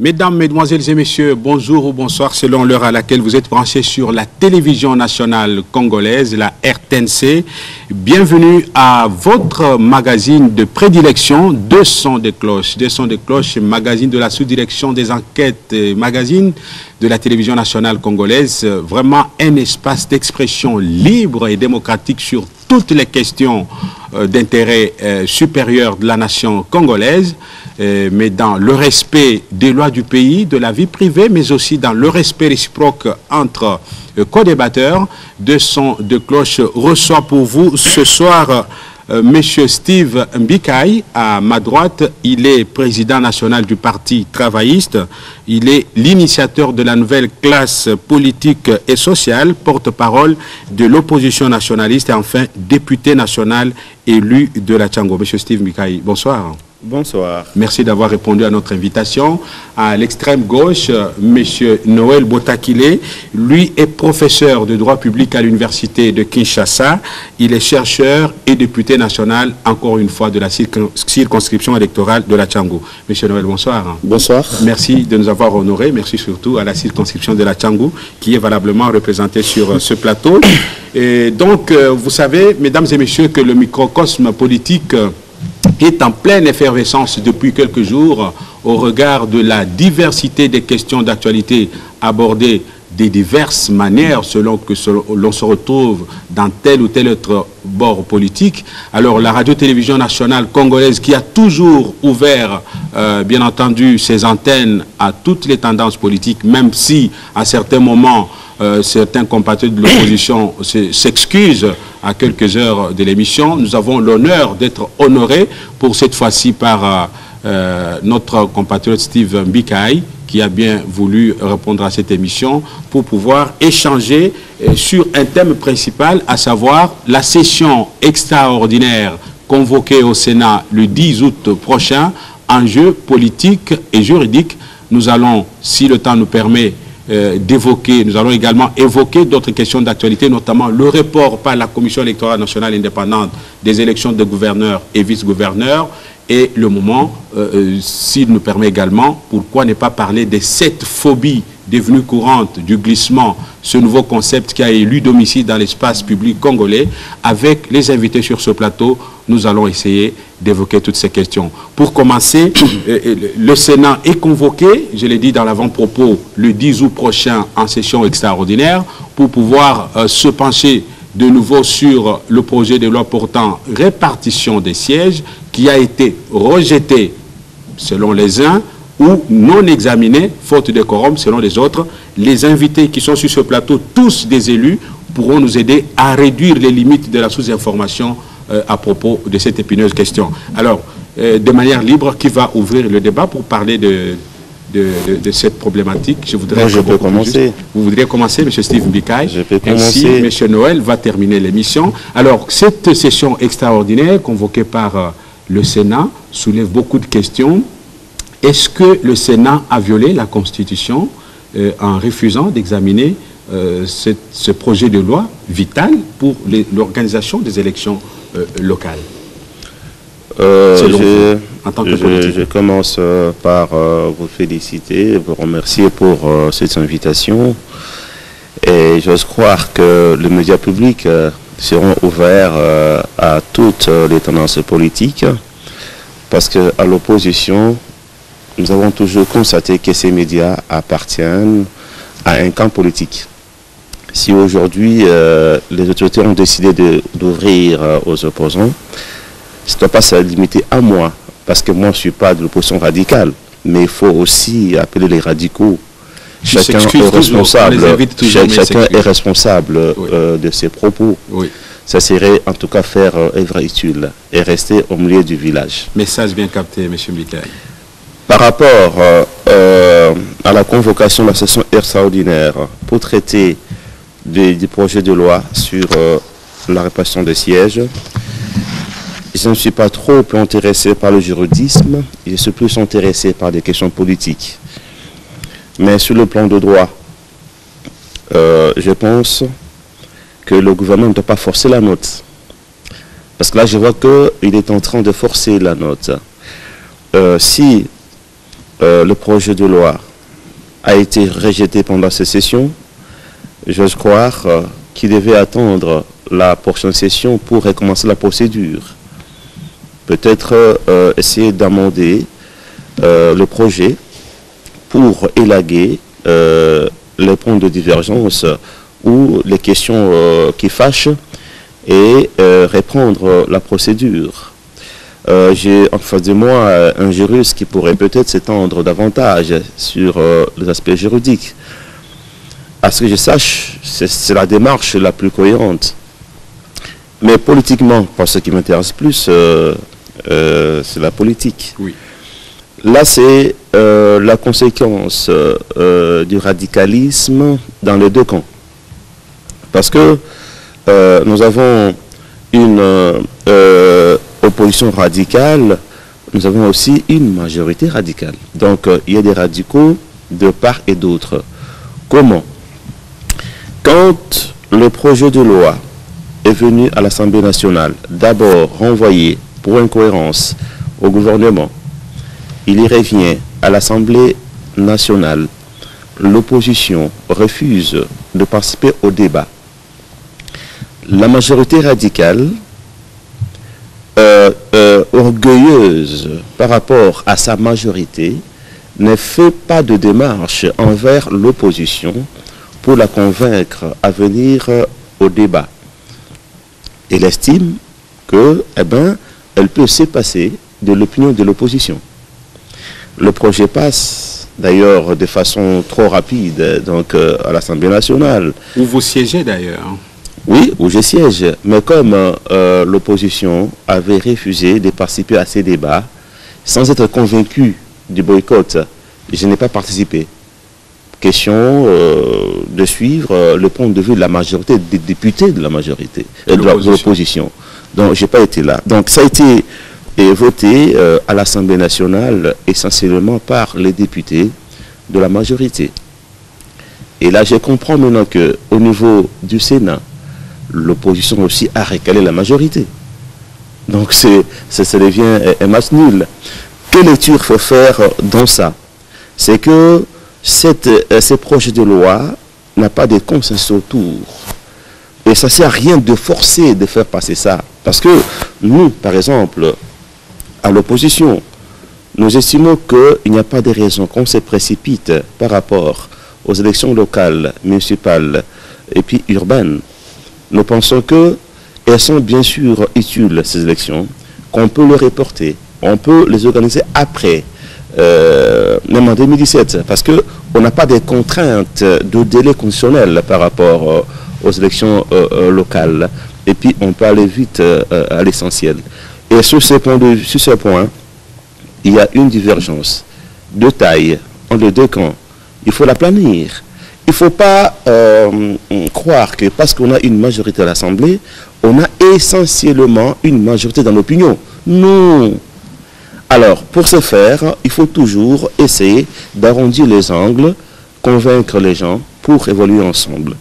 Mesdames, Mesdemoiselles et Messieurs, bonjour ou bonsoir selon l'heure à laquelle vous êtes branchés sur la télévision nationale congolaise, la RTNC. Bienvenue à votre magazine de prédilection, Deux sons de cloche. Deux sons de cloche, magazine de la sous-direction des enquêtes, magazine de la télévision nationale congolaise. Vraiment un espace d'expression libre et démocratique sur toutes les questions d'intérêt supérieur de la nation congolaise, mais dans le respect des lois du pays, de la vie privée, mais aussi dans le respect réciproque entre co-débatteurs. Deux sons de cloche reçoit pour vous ce soir Monsieur Steve Mbikaï. À ma droite, il est président national du Parti travailliste. Il est l'initiateur de la nouvelle classe politique et sociale, porte-parole de l'opposition nationaliste et enfin député national élu de la Tchango. Monsieur Steve Mbikaï, bonsoir. Bonsoir. Merci d'avoir répondu à notre invitation. À l'extrême gauche, M. Noël Botakile, lui est professeur de droit public à l'université de Kinshasa. Il est chercheur et député national, encore une fois, de la circonscription électorale de la Tchango. M. Noël, bonsoir. Bonsoir. Merci de nous avoir honorés. Merci surtout à la circonscription de la Tchango, qui est valablement représentée sur ce plateau. Et donc, vous savez, mesdames et messieurs, que le microcosme politique est en pleine effervescence depuis quelques jours au regard de la diversité des questions d'actualité abordées de diverses manières selon que l'on se retrouve dans tel ou tel autre bord politique. Alors la radio-télévision nationale congolaise qui a toujours ouvert, bien entendu, ses antennes à toutes les tendances politiques, même si à certains moments, certains compatriotes de l'opposition s'excusent à quelques heures de l'émission. Nous avons l'honneur d'être honorés pour cette fois-ci par notre compatriote Steve Mbikaï, qui a bien voulu répondre à cette émission pour pouvoir échanger sur un thème principal, à savoir la session extraordinaire convoquée au Sénat le 10 août prochain, enjeux politiques et juridiques. Nous allons, si le temps nous permet, nous allons également évoquer d'autres questions d'actualité, notamment le report par la Commission électorale nationale indépendante des élections de gouverneurs et vice-gouverneurs, et le moment, s'il nous permet également, pourquoi ne pas parler de cette phobie devenue courante du glissement, ce nouveau concept qui a élu domicile dans l'espace public congolais. Avec les invités sur ce plateau, nous allons essayer d'évoquer toutes ces questions. Pour commencer, le Sénat est convoqué, je l'ai dit dans l'avant-propos, le 10 août prochain en session extraordinaire pour pouvoir se pencher de nouveau sur le projet de loi portant répartition des sièges qui a été rejeté selon les uns ou non examiné, faute de quorum selon les autres. Les invités qui sont sur ce plateau, tous des élus, pourront nous aider à réduire les limites de la sous-information à propos de cette épineuse question. Alors, de manière libre, qui va ouvrir le débat pour parler de cette problématique? Je peux commencer. Vous voudriez commencer, M. Steve Mbikaï? Je peux commencer. Ainsi, M. Noël va terminer l'émission. Alors, cette session extraordinaire convoquée par le Sénat soulève beaucoup de questions. Est-ce que le Sénat a violé la Constitution en refusant d'examiner ce projet de loi vital pour l'organisation des élections locales? Je commence par vous féliciter, vous remercier pour cette invitation. Et j'ose croire que les médias publics seront ouverts à toutes les tendances politiques, parce qu'à l'opposition, nous avons toujours constaté que ces médias appartiennent à un camp politique. Si aujourd'hui les autorités ont décidé d'ouvrir aux opposants, ça ne doit pas se limiter à moi, parce que moi je ne suis pas de l'opposition radicale, mais il faut aussi appeler les radicaux. Chacun est responsable de ses propos. Oui. Ça serait en tout cas faire œuvre utile et rester au milieu du village. Message bien capté, M. Mbikaï. Par rapport à la convocation de la session extraordinaire pour traiter du projet de loi sur la répartition des sièges, je ne suis pas trop intéressé par le juridisme, je suis plus intéressé par des questions politiques. Mais sur le plan de droit, je pense que le gouvernement ne doit pas forcer la note. Parce que là, je vois qu'il est en train de forcer la note. Si le projet de loi a été rejeté pendant cette session, j'ose croire qu'il devait attendre la prochaine session pour recommencer la procédure. Peut-être essayer d'amender le projet pour élaguer les points de divergence ou les questions qui fâchent et reprendre la procédure. J'ai en face de moi un juriste qui pourrait peut-être s'étendre davantage sur les aspects juridiques. À ce que je sache, c'est la démarche la plus cohérente. Mais politiquement, parce que ce qui m'intéresse plus, c'est la politique. Oui. Là, c'est la conséquence du radicalisme dans les deux camps. Parce que nous avons une opposition radicale, nous avons aussi une majorité radicale. Donc, il y a des radicaux de part et d'autre. Comment? Quand le projet de loi est venu à l'Assemblée nationale, d'abord renvoyé pour incohérence au gouvernement, il y revient à l'Assemblée nationale. L'opposition refuse de participer au débat. La majorité radicale, orgueilleuse par rapport à sa majorité, ne fait pas de démarche envers l'opposition pour la convaincre à venir au débat. Elle estime que, elle peut se passer de l'opinion de l'opposition. Le projet passe d'ailleurs de façon trop rapide donc à l'Assemblée nationale. Où vous siégez d'ailleurs. Oui, où je siège. Mais comme l'opposition avait refusé de participer à ces débats, sans être convaincu du boycott, je n'ai pas participé. Question de suivre le point de vue de la majorité, des députés de la majorité, de l'opposition. Donc, je n'ai pas été là. Donc, ça a été voté à l'Assemblée nationale essentiellement par les députés de la majorité. Et là, je comprends maintenant qu'au niveau du Sénat, l'opposition aussi a recalé la majorité. Donc, ça devient un match nul. Quelle lecture il faut faire dans ça? C'est que ces projets de loi n'a pas de consensus autour. Et ça ne sert à rien de forcer de faire passer ça. Parce que nous, par exemple, à l'opposition, nous estimons qu'il n'y a pas de raison qu'on se précipite par rapport aux élections locales, municipales et puis urbaines. Nous pensons qu'elles sont bien sûr utiles, ces élections, qu'on peut les reporter, on peut les organiser après, même en 2017, parce qu'on n'a pas de contraintes de délai constitutionnel par rapport aux élections locales, et puis on peut aller vite à l'essentiel. Et sur ce point, il y a une divergence de taille entre les deux camps. Il faut la planir. Il ne faut pas croire que parce qu'on a une majorité à l'Assemblée, on a essentiellement une majorité dans l'opinion. Non. Alors, pour ce faire, il faut toujours essayer d'arrondir les angles, convaincre les gens pour évoluer ensemble.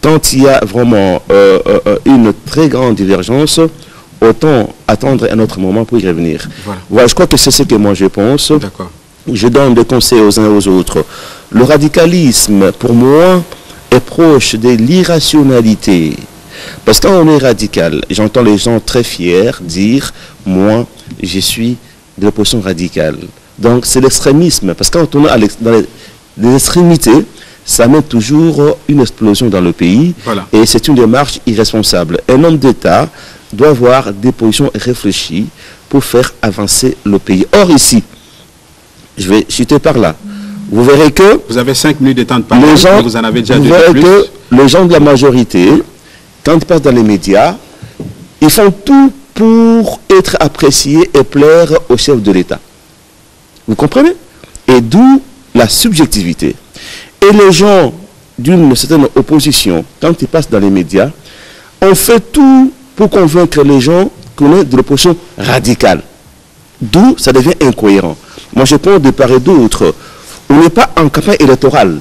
Quand il y a vraiment une très grande divergence, autant attendre un autre moment pour y revenir. Voilà, je crois que c'est ce que moi je pense. D'accord. Je donne des conseils aux uns aux autres. Le radicalisme, pour moi, est proche de l'irrationalité. Parce que quand on est radical, j'entends les gens très fiers dire « moi, je suis de l'opposition radicale ». Donc c'est l'extrémisme. Parce que quand on est dans les extrémités, ça met toujours une explosion dans le pays. Voilà. Et c'est une démarche irresponsable. Un homme d'État doit avoir des positions réfléchies pour faire avancer le pays. Or ici, je vais chuter par là. Vous verrez que... Vous avez 5 minutes de temps de parole, vous en avez déjà vous deux verrez de plus. que les gens de la majorité, quand ils passent dans les médias, ils font tout pour être appréciés et plaire au chef de l'État. Vous comprenez? Et d'où la subjectivité. Et les gens d'une certaine opposition, quand ils passent dans les médias, on fait tout pour convaincre les gens qu'on est de l'opposition radicale. D'où ça devient incohérent. Moi, je pense de part et d'autre. On n'est pas en campagne électorale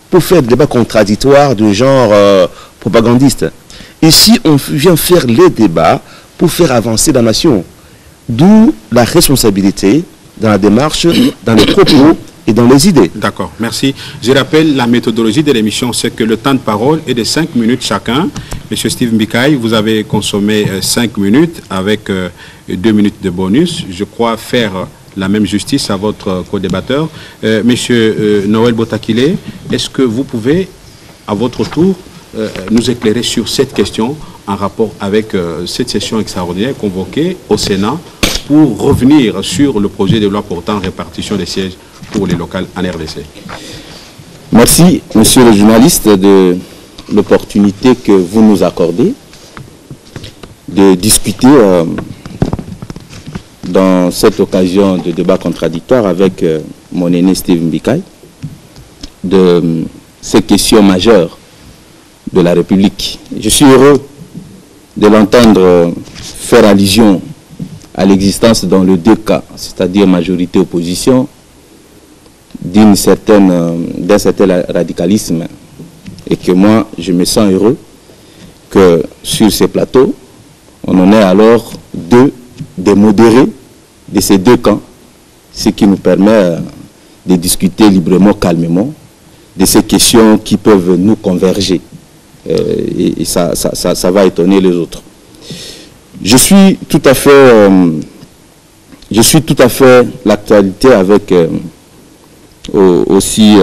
pour faire des débats contradictoires du genre propagandiste. Ici, on vient faire les débats pour faire avancer la nation. D'où la responsabilité dans la démarche, dans les propos et dans les idées. D'accord, merci. Je rappelle la méthodologie de l'émission, c'est que le temps de parole est de 5 minutes chacun. Monsieur Steve Mbikai, vous avez consommé 5 minutes avec 2 minutes de bonus. Je crois faire la même justice à votre co-débatteur. Monsieur Noël Botakile, est-ce que vous pouvez, à votre tour, nous éclairer sur cette question en rapport avec cette session extraordinaire convoquée au Sénat pour revenir sur le projet de loi portant répartition des sièges pour les locales en RDC. Merci, monsieur le journaliste, de l'opportunité que vous nous accordez de discuter dans cette occasion de débat contradictoire avec mon aîné Steve Mbikai de ces questions majeures de la République. Je suis heureux de l'entendre faire allusion à l'existence dans les deux cas, c'est-à-dire majorité-opposition, d'un certain radicalisme, et que moi, je me sens heureux que sur ces plateaux, on en ait alors deux, des modérés de ces deux camps, ce qui nous permet de discuter librement, calmement, de ces questions qui peuvent nous converger. Et ça va étonner les autres. Je suis tout à fait l'actualité avec aussi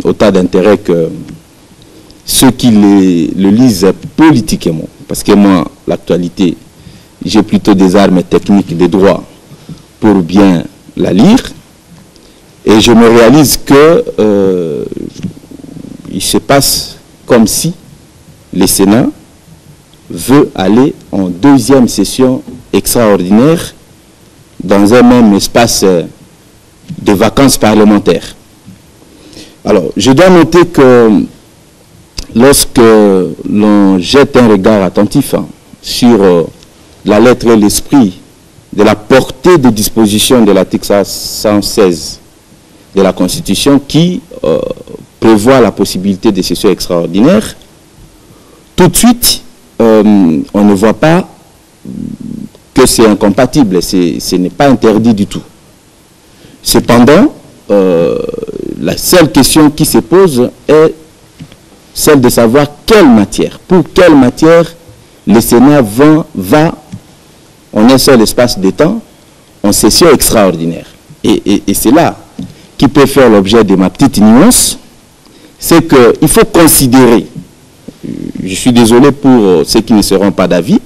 autant d'intérêt que ceux qui le lisent politiquement. Parce que moi, l'actualité, j'ai plutôt des armes techniques de droit pour bien la lire. Et je me réalise que il se passe comme si le Sénat veut aller en deuxième session extraordinaire dans un même espace de vacances parlementaires. Alors, je dois noter que lorsque l'on jette un regard attentif sur la lettre et l'esprit de la portée de disposition de l'article 116 de la Constitution qui prévoit la possibilité de session extraordinaire, tout de suite, on ne voit pas que c'est incompatible, ce n'est pas interdit du tout. Cependant, la seule question qui se pose est celle de savoir quelle matière, pour quelle matière le Sénat va en un seul espace de temps en session extraordinaire. Et c'est là qui peut faire l'objet de ma petite nuance, c'est qu'il faut considérer, je suis désolé pour ceux qui ne seront pas d'avis,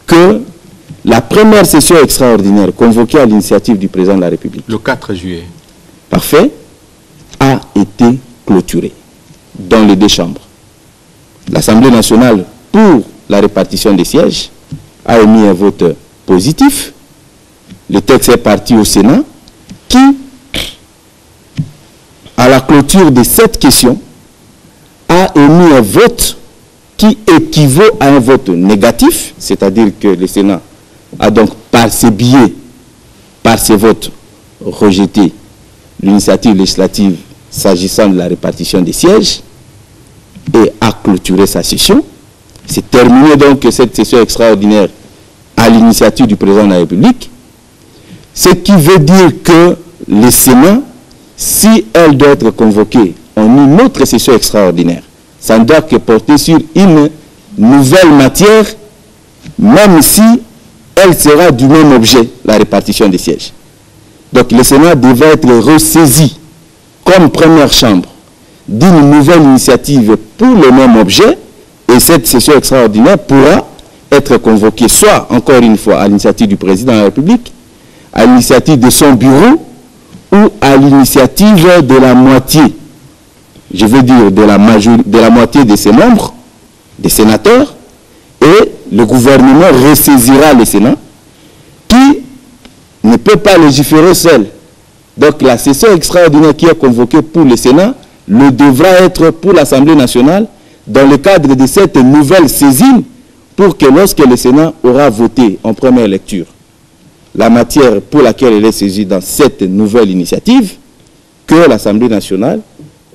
que la première session extraordinaire convoquée à l'initiative du président de la République, le 4 juillet, parfait, a été clôturée dans les deux chambres. L'Assemblée nationale, pour la répartition des sièges, a émis un vote positif. Le texte est parti au Sénat, qui, à la clôture de cette question, a émis un vote qui équivaut à un vote négatif, c'est-à-dire que le Sénat a donc, par ses biais, par ses votes, rejeté l'initiative législative s'agissant de la répartition des sièges et a clôturé sa session. C'est terminé donc cette session extraordinaire à l'initiative du président de la République, ce qui veut dire que le Sénat, si elle doit être convoquée en une autre session extraordinaire, ça ne doit que porter sur une nouvelle matière, même si elle sera du même objet, la répartition des sièges. Donc le Sénat devait être ressaisi comme première chambre d'une nouvelle initiative pour le même objet, et cette session extraordinaire pourra être convoquée soit, encore une fois, à l'initiative du président de la République, à l'initiative de son bureau, ou à l'initiative de la moitié, je veux dire de la moitié de ses membres, des sénateurs, et le gouvernement ressaisira le Sénat, qui ne peut pas légiférer seul. Donc la session extraordinaire qui est convoquée pour le Sénat le devra être pour l'Assemblée nationale dans le cadre de cette nouvelle saisine, pour que lorsque le Sénat aura voté en première lecture la matière pour laquelle elle est saisie dans cette nouvelle initiative, que l'Assemblée nationale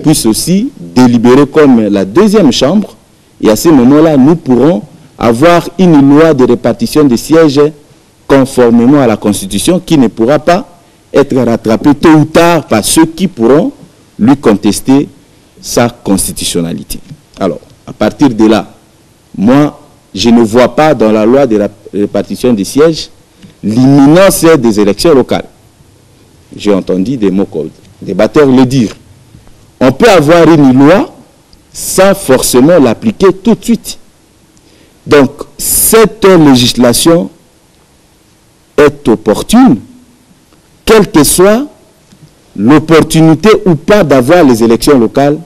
puisse aussi délibérer comme la deuxième chambre, et à ce moment-là, nous pourrons avoir une loi de répartition des sièges conformément à la Constitution qui ne pourra pas être rattrapé tôt ou tard par ceux qui pourront lui contester sa constitutionnalité. Alors, à partir de là, moi, je ne vois pas dans la loi de la répartition des sièges l'imminence des élections locales. J'ai entendu des débatteurs le dire. On peut avoir une loi sans forcément l'appliquer tout de suite. Donc, cette législation est opportune, quelle que soit l'opportunité ou pas d'avoir les élections locales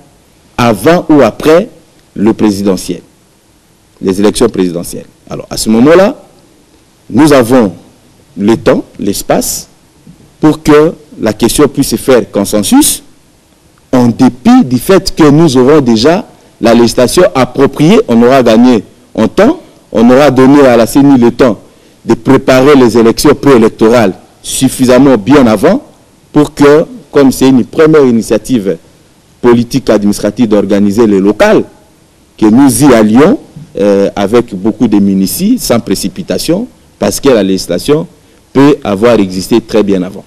avant ou après le présidentiel, les élections présidentielles. Alors, à ce moment-là, nous avons le temps, l'espace, pour que la question puisse se faire consensus, en dépit du fait que nous aurons déjà la législation appropriée, on aura gagné en temps, on aura donné à la CENI le temps de préparer les élections préélectorales suffisamment bien avant pour que, comme c'est une première initiative politique administrative d'organiser les locales, que nous y allions avec beaucoup de munitions, sans précipitation, parce que la législation peut avoir existé très bien avant.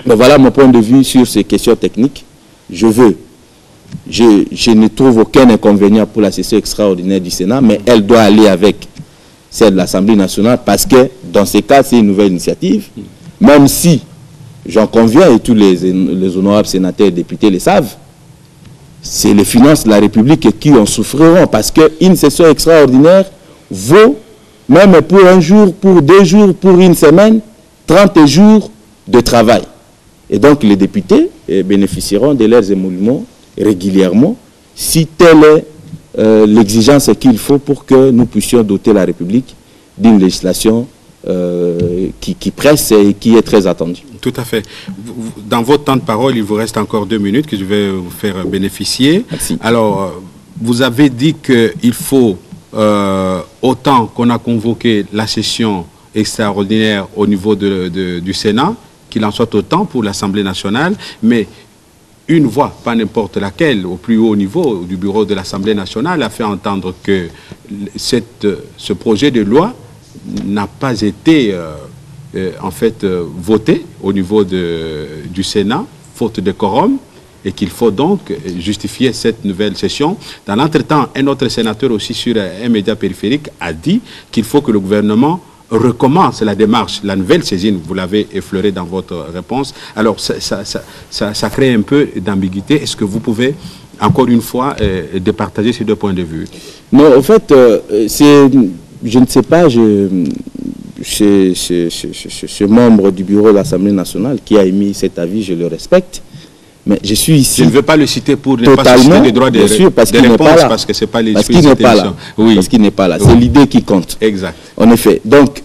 Donc voilà mon point de vue sur ces questions techniques. Je ne trouve aucun inconvénient pour la session extraordinaire du Sénat, mais elle doit aller avec celle de l'Assemblée nationale parce que dans ces cas, c'est une nouvelle initiative, même si, j'en conviens, et tous les honorables sénateurs et députés le savent, c'est les finances de la République qui en souffriront parce qu'une session extraordinaire vaut, même pour un jour, pour 2 jours, pour une semaine, 30 jours de travail. Et donc les députés bénéficieront de leurs émoluments régulièrement si telle est l'exigence qu'il faut pour que nous puissions doter la République d'une législation qui presse et qui est très attendue. Tout à fait. Dans votre temps de parole, il vous reste encore 2 minutes que je vais vous faire bénéficier. Merci. Alors, vous avez dit qu'il faut, autant qu'on a convoqué la session extraordinaire au niveau du Sénat, qu'il en soit autant pour l'Assemblée nationale, mais une voix, pas n'importe laquelle, au plus haut niveau du bureau de l'Assemblée nationale, a fait entendre que ce projet de loi n'a pas été en fait voté au niveau du Sénat, faute de quorum, et qu'il faut donc justifier cette nouvelle session. Dans l'entretemps, un autre sénateur aussi sur un média périphérique a dit qu'il faut que le gouvernement recommence la démarche, la nouvelle saisine, vous l'avez effleuré dans votre réponse. Alors, ça crée un peu d'ambiguïté. Est-ce que vous pouvez, encore une fois, départager ces 2 points de vue? Non, en fait, je ne sais pas, ce membre du bureau de l'Assemblée nationale qui a émis cet avis, je le respecte, mais je suis ici. Je ne veux pas le citer pour ne pas citer les droits de réponse, parce que ce n'est pas les parce qu'il n'est pas là. Oui. Parce qu'il n'est pas là. C'est l'idée qui compte. Exact. En effet. Donc,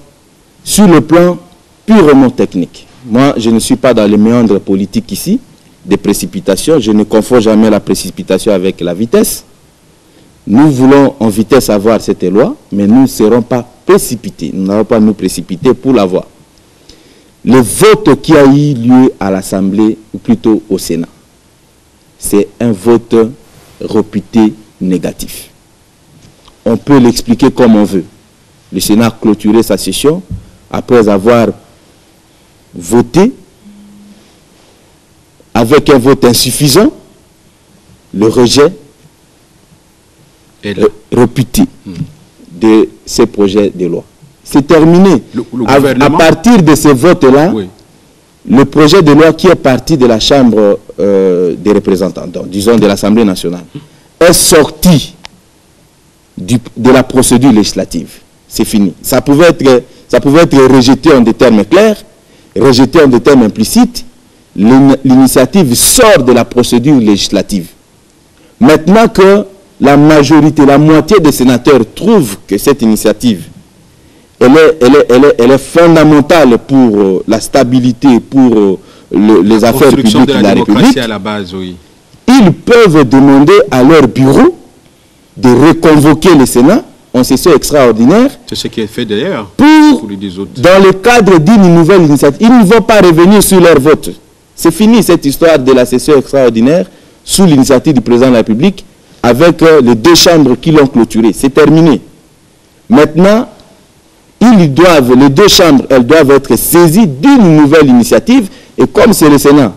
sur le plan purement technique, moi, je ne suis pas dans les méandres politiques ici, des précipitations. Je ne confonds jamais la précipitation avec la vitesse. Nous voulons en vitesse avoir cette loi, mais nous ne serons pas précipités. Nous n'allons pas nous précipiter pour l'avoir. Le vote qui a eu lieu à l'Assemblée, ou plutôt au Sénat, c'est un vote réputé négatif. On peut l'expliquer comme on veut. Le Sénat a clôturé sa session après avoir voté avec un vote insuffisant le rejet réputé de ces projets de loi. C'est terminé. À partir de ce vote-là, oui, le projet de loi qui est parti de la Chambre des représentants, donc, disons de l'Assemblée nationale, est sorti de la procédure législative. C'est fini. Ça pouvait être rejeté en des termes clairs, rejeté en des termes implicites. L'initiative sort de la procédure législative. Maintenant que la majorité, la moitié des sénateurs trouvent que cette initiative elle est fondamentale pour la stabilité, pour les affaires publiques de la République, à la base, oui, ils peuvent demander à leur bureau de reconvoquer le Sénat en session extraordinaire. C'est ce qui est fait d'ailleurs dans le cadre d'une nouvelle initiative. Ils ne vont pas revenir sur leur vote. C'est fini cette histoire de la session extraordinaire sous l'initiative du président de la République avec les 2 chambres qui l'ont clôturé. C'est terminé. Maintenant, les 2 chambres, elles doivent être saisies d'une nouvelle initiative Et comme c'est le Sénat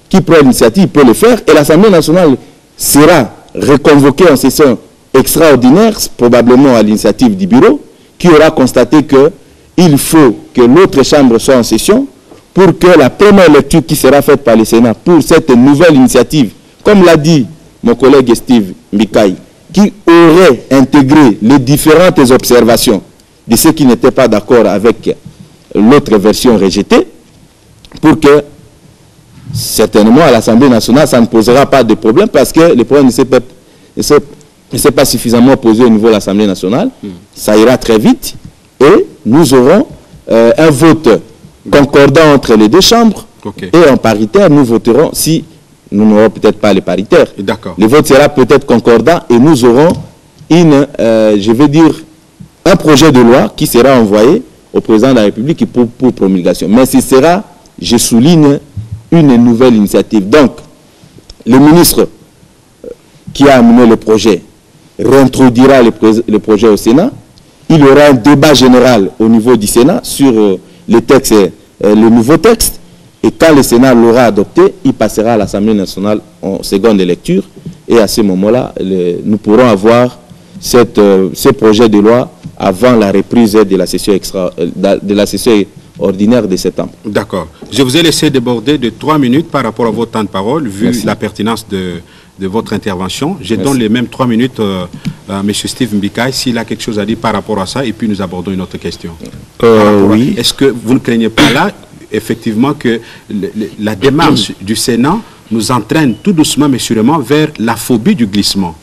qui prend l'initiative, il peut le faire. Et l'Assemblée nationale sera reconvoquée en session extraordinaire, probablement à l'initiative du bureau, qui aura constaté qu'il faut que l'autre chambre soit en session pour que la première lecture qui sera faite par le Sénat pour cette nouvelle initiative, comme l'a dit mon collègue Steve Mbikai, qui aurait intégré les différentes observations de ceux qui n'étaient pas d'accord avec l'autre version rejetée, pour que, certainement, à l'Assemblée nationale, ça ne posera pas de problème, parce que le problème ne s'est pas suffisamment posé au niveau de l'Assemblée nationale. Ça ira très vite, et nous aurons un vote concordant entre les deux chambres, et en paritaire, nous voterons, si nous n'aurons peut-être pas les paritaires. Le vote sera peut-être concordant, et nous aurons je vais dire, un projet de loi qui sera envoyé au président de la République pour promulgation. Mais ce sera, je souligne, une nouvelle initiative. Donc, le ministre qui a amené le projet réintroduira le projet au Sénat. Il y aura un débat général au niveau du Sénat sur le nouveau texte. Et quand le Sénat l'aura adopté, il passera à l'Assemblée nationale en seconde lecture. Et à ce moment-là, nous pourrons avoir ce projet de loi avant la reprise de la session ordinaire de septembre. D'accord. Je vous ai laissé déborder de 3 minutes par rapport à votre temps de parole, vu la pertinence de votre intervention. Je donne les mêmes 3 minutes à M. Steve Mbikai, s'il a quelque chose à dire par rapport à ça, et puis nous abordons une autre question. Oui. Est-ce que vous ne craignez pas là, effectivement, que la démarche du Sénat nous entraîne tout doucement mais sûrement vers la phobie du glissement?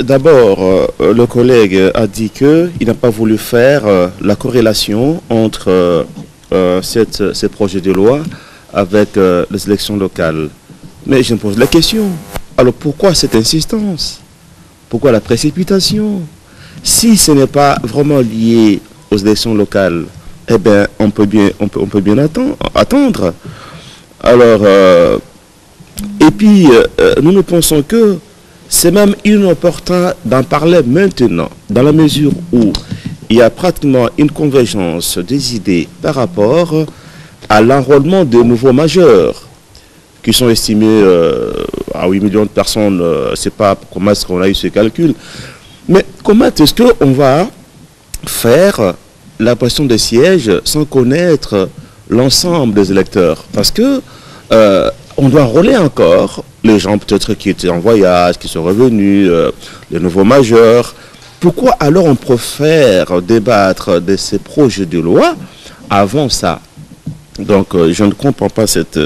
D'abord, le collègue a dit qu'il n'a pas voulu faire la corrélation entre ces projets de loi avec les élections locales. Mais je me pose la question, alors pourquoi cette insistance? Pourquoi la précipitation? Si ce n'est pas vraiment lié aux élections locales, eh bien, on peut bien attendre. Alors, et puis, nous pensons que c'est même inopportun d'en parler maintenant, dans la mesure où il y a pratiquement une convergence des idées par rapport à l'enrôlement de nouveaux majeurs, qui sont estimés à 8 millions de personnes. Je ne sais pas comment est-ce qu'on a eu ce calcul. Mais comment est-ce qu'on va faire la question des sièges sans connaître l'ensemble des électeurs? Parce que on doit enrôler encore les gens peut-être qui étaient en voyage, qui sont revenus, les nouveaux majeurs. Pourquoi alors on préfère débattre de ces projets de loi avant ça? Donc je ne comprends pas cette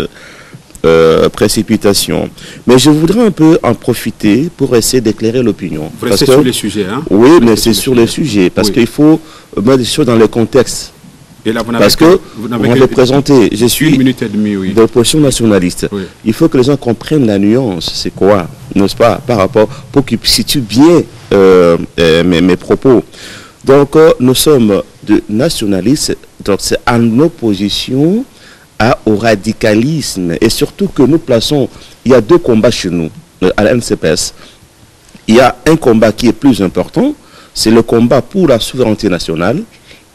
précipitation. Mais je voudrais un peu en profiter pour essayer d'éclairer l'opinion. Vous restez sur les sujets, hein? Oui, mais c'est sur les sujets, parce qu'il faut mettre les choses dans le contexte. Et là, parce que vous m'avez présenté, je suis une minute et demie, oui, de l'opposition nationaliste. Oui. Il faut que les gens comprennent la nuance, c'est quoi, n'est-ce pas, par rapport, pour qu'ils situent bien mes propos. Donc, nous sommes de nationalistes, donc c'est en opposition au radicalisme, et surtout que nous plaçons, il y a 2 combats chez nous, à la NCPS. Il y a un combat qui est plus important, c'est le combat pour la souveraineté nationale,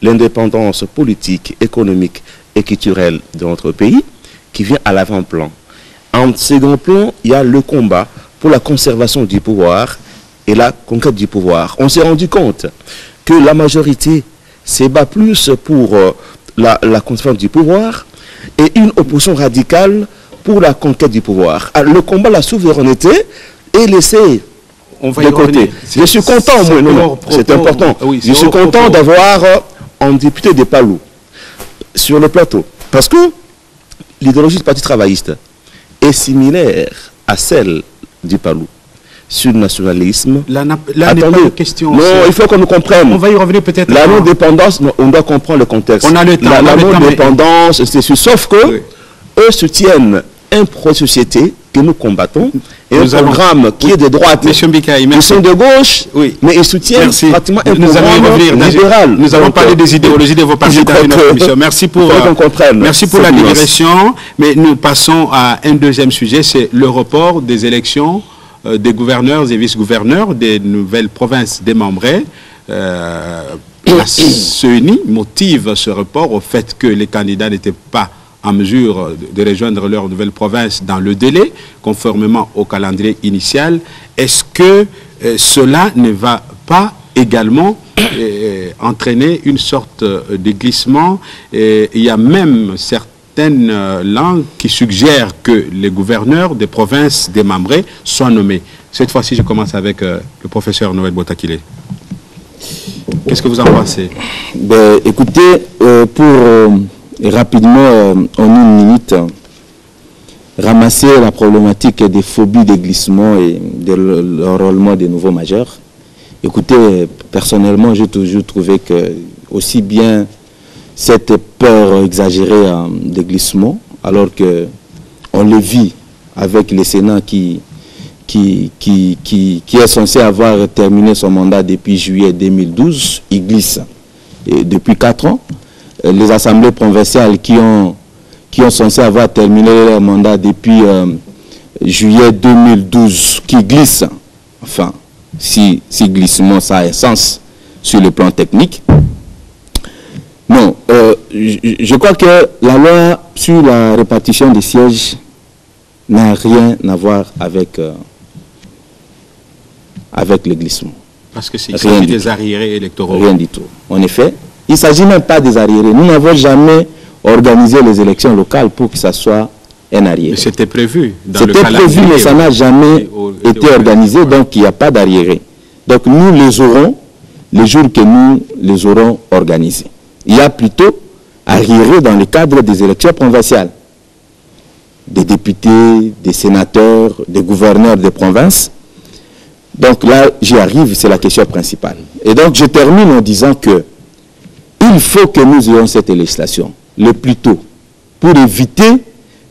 l'indépendance politique, économique et culturelle de notre pays, qui vient à l'avant-plan. En second plan, il y a le combat pour la conservation du pouvoir et la conquête du pouvoir. On s'est rendu compte que la majorité se bat plus pour la conservation du pouvoir et une opposition radicale pour la conquête du pouvoir. Alors, le combat de la souveraineté est laissé de côté. Je suis content, c'est important. Oui, je suis content d'avoir un député des Palou sur le plateau. Parce que l'idéologie du Parti travailliste est similaire à celle du Palou. Sur le nationalisme. Là n'est pas une question. Non, il faut qu'on nous comprenne. On va y revenir peut-être. La non-dépendance, on doit comprendre le contexte. On a le temps. La non-dépendance, c'est sûr. Sauf que eux soutiennent un projet-société que nous combattons et un programme qui est de droite. Monsieur Mbikai, ils sont de gauche, mais ils soutiennent pratiquement un programme libéral. Nous allons parler des idéologies de vos partis dans notre émission. Merci pour la digression. Mais nous passons à un deuxième sujet, c'est le report des élections des gouverneurs et vice-gouverneurs des nouvelles provinces démembrées la CENI motive ce report au fait que les candidats n'étaient pas en mesure de rejoindre leur nouvelle province dans le délai, conformément au calendrier initial. Est-ce que cela ne va pas également entraîner une sorte de glissement? Il y a même certaines langues qui suggèrent que les gouverneurs des provinces démembrées soient nommés. Cette fois-ci, je commence avec le professeur Noël Botakile. Qu'est-ce que vous en pensez? Ben, écoutez, pour rapidement, en une minute, ramasser la problématique des phobies de glissement et de l'enrôlement des nouveaux majeurs. Écoutez, personnellement, j'ai toujours trouvé que aussi bien cette peur exagérée de glissement, alors qu'on le vit avec le Sénat qui est censé avoir terminé son mandat depuis juillet 2012, il glisse. Et depuis 4 ans, les assemblées provinciales qui ont censé avoir terminé leur mandat depuis juillet 2012, qui glissent, enfin, si glissement ça a un sens sur le plan technique. Non, je crois que la loi sur la répartition des sièges n'a rien à voir avec le glissement. Parce que c'est des arriérés électoraux. Rien du tout. En effet, il ne s'agit même pas des arriérés. Nous n'avons jamais organisé les élections locales pour que ça soit un arriéré. Mais c'était prévu. C'était prévu, mais ça n'a jamais été organisé, donc il n'y a pas d'arriéré. Donc nous les aurons les jours que nous les aurons organisés. Il y a plutôt arriéré dans le cadre des élections provinciales. Des députés, des sénateurs, des gouverneurs des provinces. Donc là, j'y arrive, c'est la question principale. Et donc je termine en disant que il faut que nous ayons cette législation le plus tôt pour éviter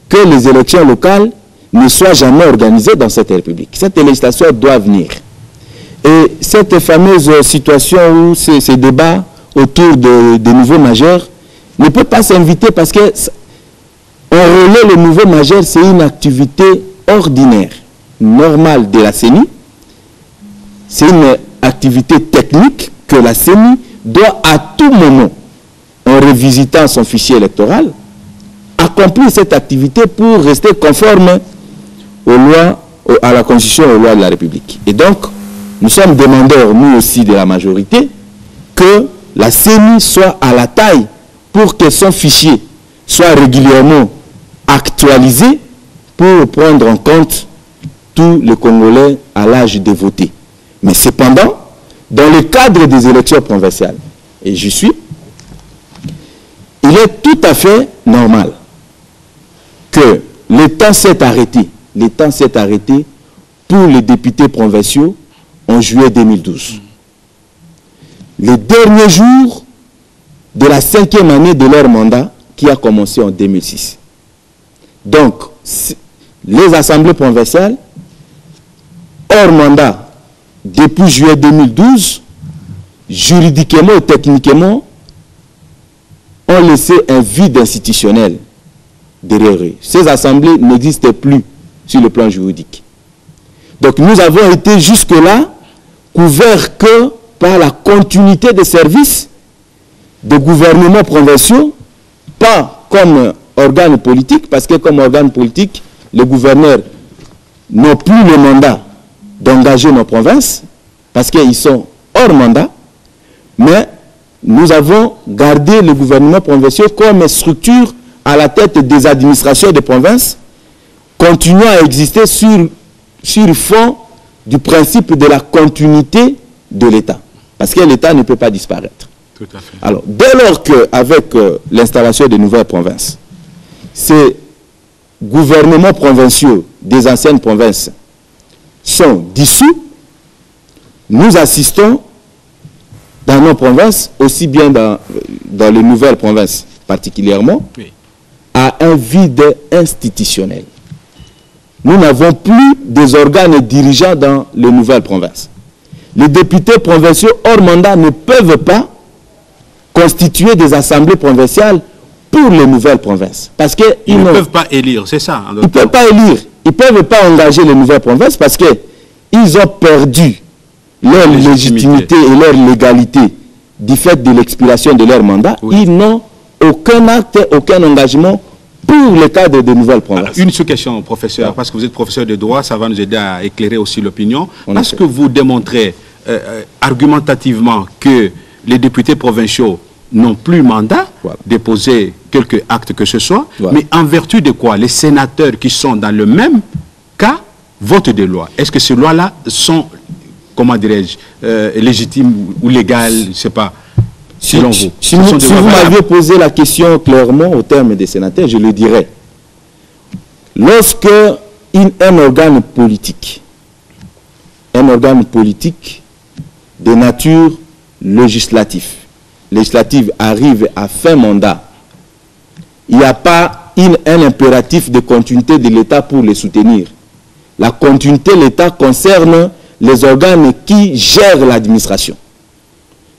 que les élections locales ne soient jamais organisées dans cette République. Cette législation doit venir. Et cette fameuse situation où ces débats autour des nouveaux majeurs ne peut pas s'inviter parce que enrôler le nouveau majeur, c'est une activité ordinaire, normale de la CENI. C'est une activité technique que la CENI doit à tout moment, en revisitant son fichier électoral, accomplir cette activité pour rester conforme aux lois, à la Constitution et aux lois de la République. Et donc, nous sommes demandeurs, nous aussi de la majorité, que la CENI soit à la taille pour que son fichier soit régulièrement actualisé pour prendre en compte tous les Congolais à l'âge de voter. Mais cependant, dans le cadre des élections provinciales, et j'y suis, il est tout à fait normal que le temps s'est arrêté. Le temps s'est arrêté pour les députés provinciaux en juillet 2012. Les derniers jours de la 5e année de leur mandat qui a commencé en 2006. Donc, les assemblées provinciales, hors mandat, depuis juillet 2012, juridiquement et techniquement, ont laissé un vide institutionnel derrière eux. Ces assemblées n'existaient plus sur le plan juridique. Donc nous avons été jusque-là couverts que par la continuité des services des gouvernements provinciaux, pas comme organe politique, parce que comme organe politique, les gouverneurs n'ont plus le mandat d'engager nos provinces, parce qu'ils sont hors mandat, mais nous avons gardé le gouvernement provincial comme structure à la tête des administrations des provinces, continuant à exister sur le fond du principe de la continuité de l'État. Parce que l'État ne peut pas disparaître. Tout à fait. Alors, dès lors qu'avec l'installation de nouvelles provinces, ces gouvernements provinciaux des anciennes provinces sont dissous, nous assistons dans nos provinces, aussi bien dans les nouvelles provinces particulièrement, oui, à un vide institutionnel. Nous n'avons plus des organes dirigeants dans les nouvelles provinces. Les députés provinciaux hors mandat ne peuvent pas constituer des assemblées provinciales pour les nouvelles provinces. Parce qu'ils ne peuvent pas élire, c'est ça. Ils ne peuvent pas élire. Ils ne peuvent pas engager les nouvelles provinces parce qu'ils ont perdu leur légitimité et leur légalité du fait de l'expiration de leur mandat, ils n'ont aucun acte, aucun engagement pour le cadre de nouvelles provinces. Une sous-question, professeur, parce que vous êtes professeur de droit, ça va nous aider à éclairer aussi l'opinion. Parce que vous démontrez argumentativement que les députés provinciaux n'ont plus mandat, déposer quelques actes que ce soit, mais en vertu de quoi les sénateurs qui sont dans le même cas votent des lois? Est-ce que ces lois-là sont, comment dirais-je, légitimes ou légales, je ne sais pas, selon vous? Si vous m'aviez posé la question clairement au terme des sénateurs, je le dirais. Lorsque un organe politique de nature législative arrive à fin mandat, il n'y a pas un impératif de continuité de l'État pour les soutenir. La continuité de l'État concerne les organes qui gèrent l'administration.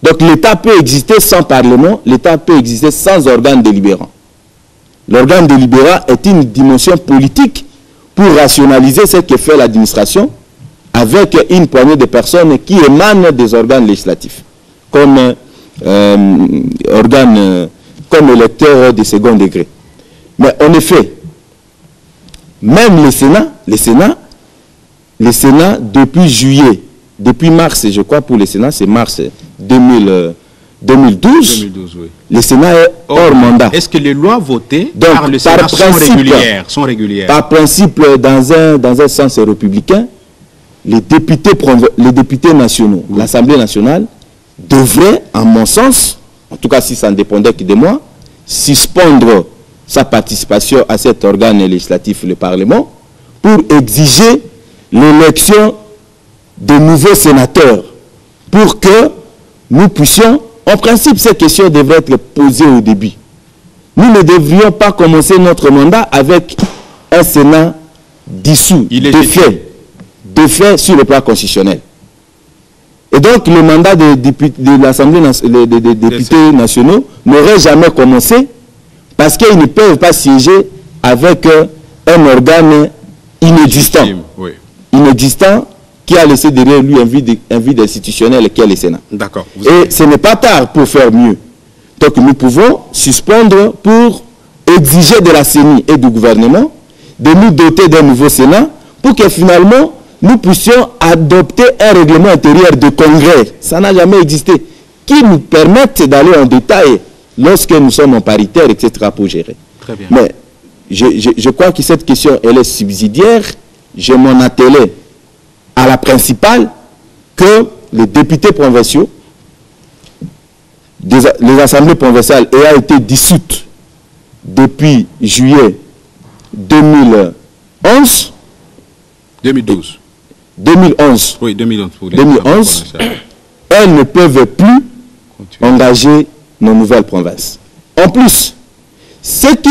Donc l'État peut exister sans Parlement, l'État peut exister sans organe délibérant. L'organe délibérant est une dimension politique pour rationaliser ce que fait l'administration avec une poignée de personnes qui émanent des organes législatifs, comme électeurs de second degré. Mais en effet, même le Sénat, depuis juillet, depuis mars, je crois pour le Sénat, c'est mars 2012, oui. Le Sénat est hors mandat. Est-ce que les lois votées par le Sénat sont régulières? Par principe, dans un sens républicain, les députés nationaux, l'Assemblée nationale, devraient, en mon sens, en tout cas si ça ne dépendait que de moi, suspendre sa participation à cet organe législatif, le Parlement, pour exiger l'élection de nouveaux sénateurs, pour que nous puissions, en principe, ces questions devraient être posées au début. Nous ne devrions pas commencer notre mandat avec un Sénat dissous, de fait sur le plan constitutionnel. Et donc, le mandat de l'Assemblée des députés nationaux n'aurait jamais commencé parce qu'ils ne peuvent pas siéger avec un organe inexistant. Inexistant qui a laissé derrière lui un vide institutionnel qui est le Sénat. D'accord. Et ce n'est pas tard pour faire mieux. Donc, nous pouvons suspendre pour exiger de la CENI et du gouvernement de nous doter d'un nouveau Sénat pour que finalement, nous puissions adopter un règlement intérieur de congrès. Ça n'a jamais existé. Qui nous permette d'aller en détail lorsque nous sommes en paritaire, etc. pour gérer. Très bien. Mais je crois que cette question, elle est subsidiaire. Je m'en attelais à la principale que les députés provinciaux, les assemblées provinciales ayant été dissoutes depuis juillet 2011, 2011. Oui, 2011, elles ne peuvent plus engager nos nouvelles provinces. En plus, ceux qui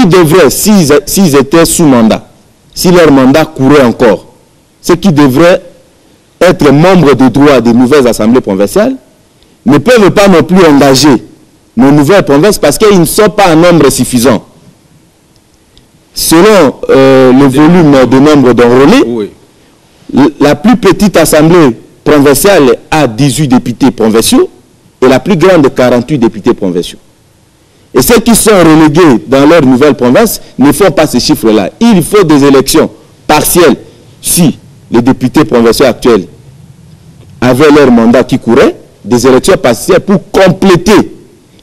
devraient, s'ils étaient sous mandat, si leur mandat courait encore, ceux qui devraient être membres de droit des nouvelles assemblées provinciales, ne peuvent pas non plus engager nos nouvelles provinces parce qu'ils ne sont pas en nombre suffisant. Selon le volume de nombre d'enrôlés, la plus petite assemblée provinciale a 18 députés provinciaux et la plus grande 48 députés provinciaux. Et ceux qui sont relégués dans leur nouvelle province ne font pas ces chiffres-là. Il faut des élections partielles si les députés provinciaux actuels avaient leur mandat qui courait, des élections partielles pour compléter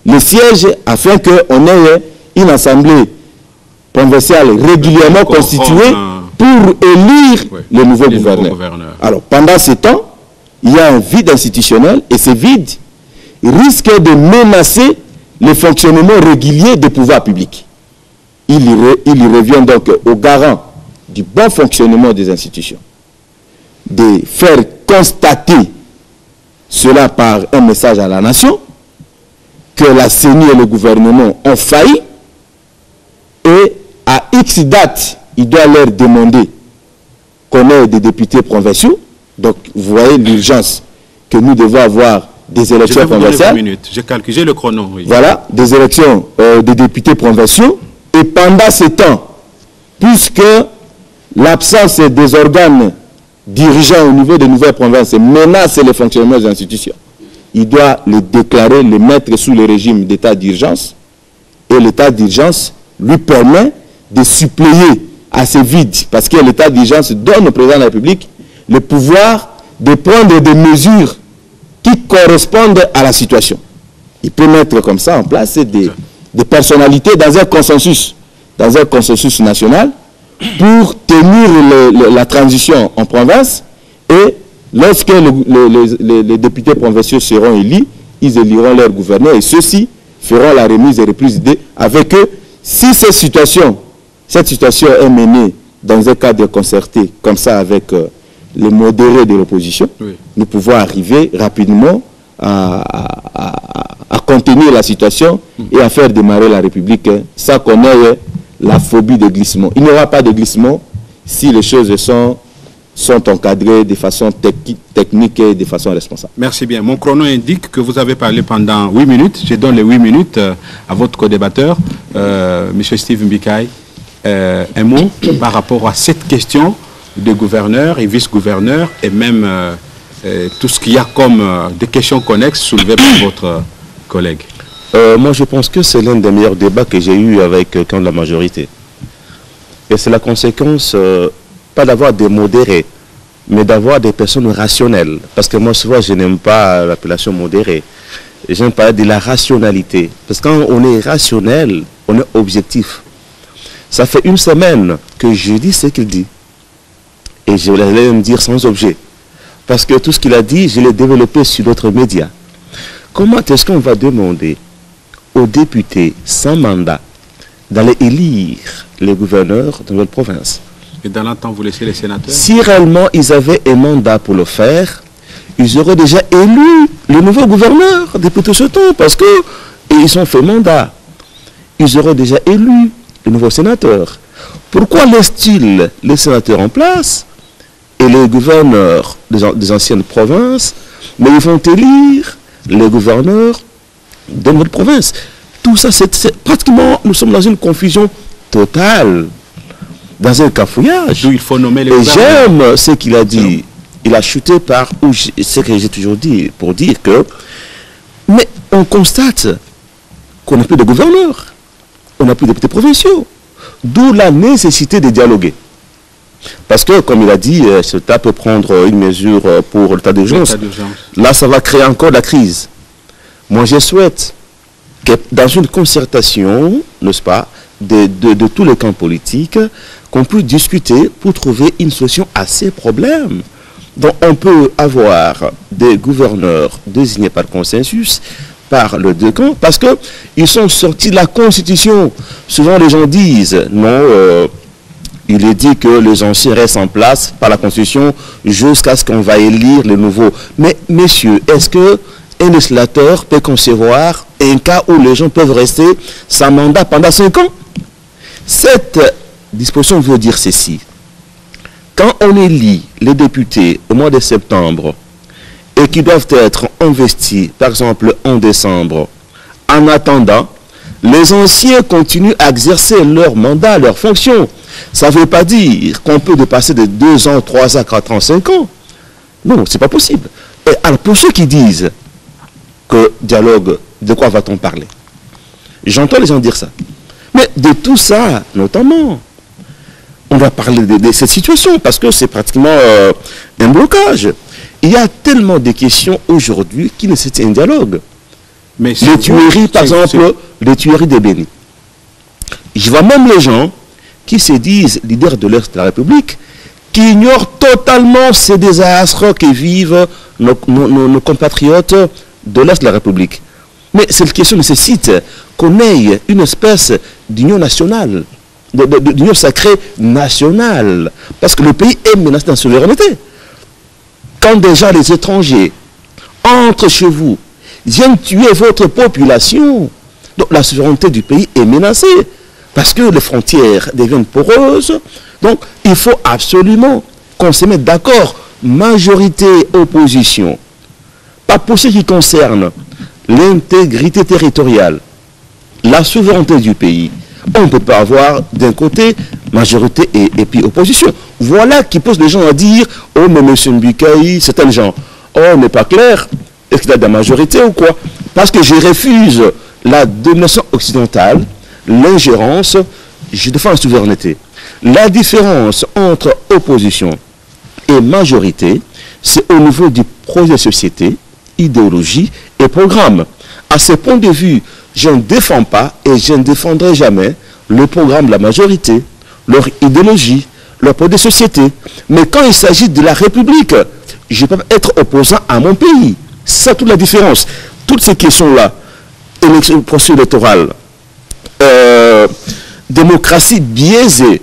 les sièges afin qu'on ait une assemblée provinciale régulièrement constituée pour élire le nouveau gouverneur. Alors, pendant ce temps, il y a un vide institutionnel et ce vide risque de menacer le fonctionnement régulier des pouvoirs publics. Il y revient donc aux garants du bon fonctionnement des institutions de faire constater cela par un message à la nation que la CENI et le gouvernement ont failli et à X date, il doit leur demander qu'on ait des députés provinciaux. Donc, vous voyez l'urgence que nous devons avoir des élections provinciales. J'ai calculé le chrono. Oui. Voilà, des élections des députés provinciaux. Et pendant ce temps, puisque l'absence des organes dirigeants au niveau des nouvelles provinces menace le fonctionnement des institutions, il doit les déclarer, les mettre sous le régime d'état d'urgence. Et l'état d'urgence lui permet de suppléer à ces vides, parce que l'état d'urgence donne au président de la République le pouvoir de prendre des mesures qui correspondent à la situation. Il peut mettre comme ça en place des personnalités dans un consensus national pour tenir la transition en province, et lorsque les députés provinciaux seront élus, ils éliront leur gouverneur et ceux-ci feront la remise et reprise d'idées avec eux. Si cette situation est menée dans un cadre concerté, comme ça avec les modérés de l'opposition, oui, nous pouvons arriver rapidement à contenir la situation et à faire démarrer la République sans qu'on ait la phobie de glissement. Il n'y aura pas de glissement si les choses sont encadrées de façon technique et de façon responsable. Merci bien. Mon chrono indique que vous avez parlé pendant 8 minutes. Je donne les 8 minutes à votre co-débatteur, M. Steve Mbikai. Un mot par rapport à cette question de gouverneur et vice-gouverneur et même tout ce qu'il y a comme des questions connexes soulevées par votre collègue. Moi, je pense que c'est l'un des meilleurs débats que j'ai eu avec quelqu'un de la majorité. Et c'est la conséquence, pas d'avoir des modérés, mais d'avoir des personnes rationnelles. Parce que moi, souvent, je n'aime pas l'appellation modéré. J'aime parler de la rationalité. Parce que quand on est rationnel, on est objectif. Ça fait une semaine que je dis ce qu'il dit. Et je vais me dire sans objet. Parce que tout ce qu'il a dit, je l'ai développé sur d'autres médias. Comment est-ce qu'on va demander aux députés sans mandat d'aller élire les gouverneurs de notre province? Et dans l'entente, vous laissez les sénateurs? Si réellement ils avaient un mandat pour le faire, ils auraient déjà élu le nouveau gouverneur depuis tout ce temps, parce qu'ils ont fait mandat. Ils auraient déjà élu le nouveau sénateur. Pourquoi laissent-ils les sénateurs en place et les gouverneurs des anciennes provinces, mais ils vont élire les gouverneurs de notre province? Tout ça, c'est pratiquement, nous sommes dans une confusion totale, dans un cafouillage. D'où il faut nommer les gouverneurs. Et j'aime ce qu'il a dit. Il a chuté par ce que j'ai toujours dit, pour dire que, mais on constate qu'on n'a plus de gouverneurs, on n'a plus de députés provinciaux. D'où la nécessité de dialoguer. Parce que, comme il a dit, l'État peut prendre une mesure pour l'état d'urgence. Là, ça va créer encore la crise. Moi, je souhaite que dans une concertation, n'est-ce pas, de tous les camps politiques, qu'on puisse discuter pour trouver une solution à ces problèmes. Donc, on peut avoir des gouverneurs désignés par consensus, par les deux camps, parce qu'ils sont sortis de la Constitution. Souvent, les gens disent, non, il est dit que les anciens restent en place par la Constitution jusqu'à ce qu'on va élire les nouveaux. Mais, messieurs, est-ce qu'un législateur peut concevoir un cas où les gens peuvent rester sans mandat pendant 5 ans? Cette disposition veut dire ceci. Quand on élit les députés au mois de septembre et qui doivent être investis, par exemple, en décembre, en attendant, les anciens continuent à exercer leur mandat, leur fonction. Ça ne veut pas dire qu'on peut dépasser de 2 ans, 3 ans, 4 ans, 5 ans. Non, ce n'est pas possible. Et alors, pour ceux qui disent que dialogue, de quoi va-t-on parler? J'entends les gens dire ça. Mais de tout ça, notamment, on va parler de cette situation, parce que c'est pratiquement un blocage. Il y a tellement de questions aujourd'hui qui nécessitent un dialogue. Mais les tueries, par exemple, les tueries des Bénis. Je vois même les gens qui se disent leaders de l'Est de la République, qui ignorent totalement ces désastres que vivent nos compatriotes de l'Est de la République. Mais cette question nécessite qu'on ait une espèce d'union nationale, d'union sacrée nationale, parce que le pays est menacé dans sa souveraineté. Quand déjà les étrangers entrent chez vous, viennent tuer votre population, donc la souveraineté du pays est menacée, parce que les frontières deviennent poreuses. Donc il faut absolument qu'on se mette d'accord, majorité, opposition. Pas pour ce qui concerne l'intégrité territoriale, la souveraineté du pays. On ne peut pas avoir d'un côté majorité et puis opposition. Voilà qui pose les gens à dire, oh mais M. Mbikai, c'est tel genre. Oh, n'est pas clair. Est-ce qu'il a de la majorité ou quoi? Parce que je refuse la domination occidentale, l'ingérence, je défends la souveraineté. La différence entre opposition et majorité, c'est au niveau du projet de société, idéologie et programme. À ce point de vue, je ne défends pas et je ne défendrai jamais le programme de la majorité, leur idéologie, leur projet de société. Mais quand il s'agit de la République, je peux être opposant à mon pays. C'est ça toute la différence. Toutes ces questions-là, processus électoral, démocratie biaisée.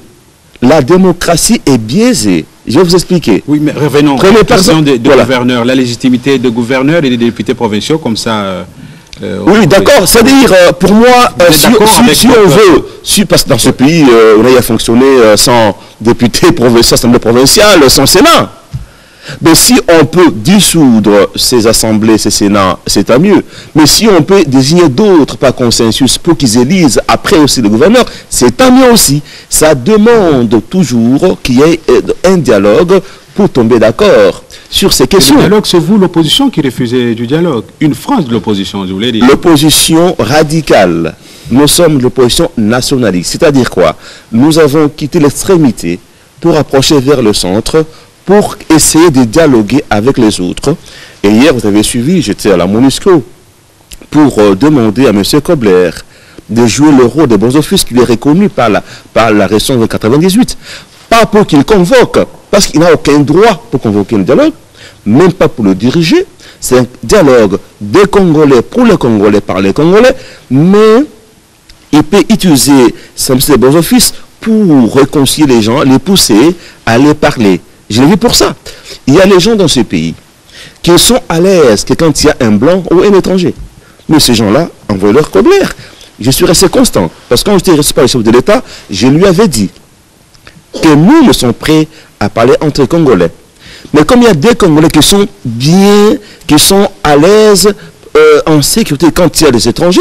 La démocratie est biaisée. Je vais vous expliquer. Oui, mais revenons à la question de gouverneurs, la légitimité de gouverneurs et des députés provinciaux, comme ça... oui, d'accord. C'est-à-dire, pour moi, si on veut, parce que dans ce pays, on a fonctionné sans député provincial, assemblée provinciale, sans Sénat. Mais si on peut dissoudre ces assemblées, ces sénats, c'est à mieux. Mais si on peut désigner d'autres par consensus pour qu'ils élisent après aussi le gouverneur, c'est à mieux aussi. Ça demande toujours qu'il y ait un dialogue pour tomber d'accord sur ces questions. Le dialogue, c'est vous, l'opposition, qui refusez du dialogue. Une France de l'opposition, je voulais dire. L'opposition radicale. Nous sommes l'opposition nationaliste. C'est-à-dire quoi? Nous avons quitté l'extrémité pour approcher vers le centre, pour essayer de dialoguer avec les autres. Et hier, vous avez suivi, j'étais à la MONUSCO, pour demander à M. Kobler de jouer le rôle des bons offices qu'il est reconnu par la récession de 98. Pas pour qu'il convoque, parce qu'il n'a aucun droit pour convoquer le dialogue, même pas pour le diriger. C'est un dialogue des Congolais pour les Congolais par les Congolais, mais il peut utiliser ses bons offices pour réconcilier les gens, les pousser à les parler. Je l'ai vu pour ça. Il y a les gens dans ce pays qui sont à l'aise que quand il y a un blanc ou un étranger. Mais ces gens-là envoient leur colère. Je suis resté constant. Parce que quand j'étais resté par le chef de l'État, je lui avais dit que nous sommes prêts à parler entre Congolais. Mais comme il y a des Congolais qui sont bien, qui sont à l'aise, en sécurité quand il y a des étrangers,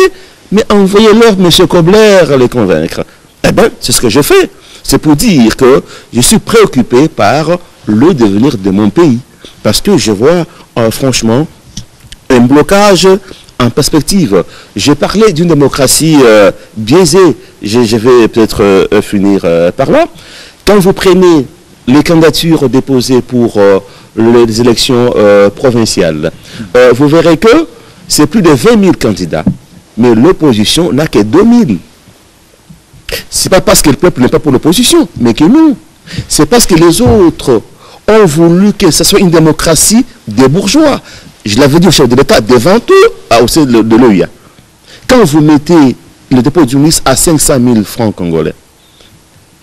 mais envoyez-leur M. Kobler les convaincre. Eh bien, c'est ce que je fais. C'est pour dire que je suis préoccupé par le devenir de mon pays. Parce que je vois, franchement, un blocage en perspective. J'ai parlé d'une démocratie biaisée. Je vais peut-être finir par là. Quand vous prenez les candidatures déposées pour les élections provinciales, vous verrez que c'est plus de 20 000 candidats. Mais l'opposition n'a que 2 000. Ce n'est pas parce que le peuple n'est pas pour l'opposition, mais que nous. C'est parce que les autres ont voulu que ce soit une démocratie des bourgeois. Je l'avais dit au chef de l'État devant eux, au sein de l'OIA. Quand vous mettez le dépôt du ministre à 500 000 francs congolais,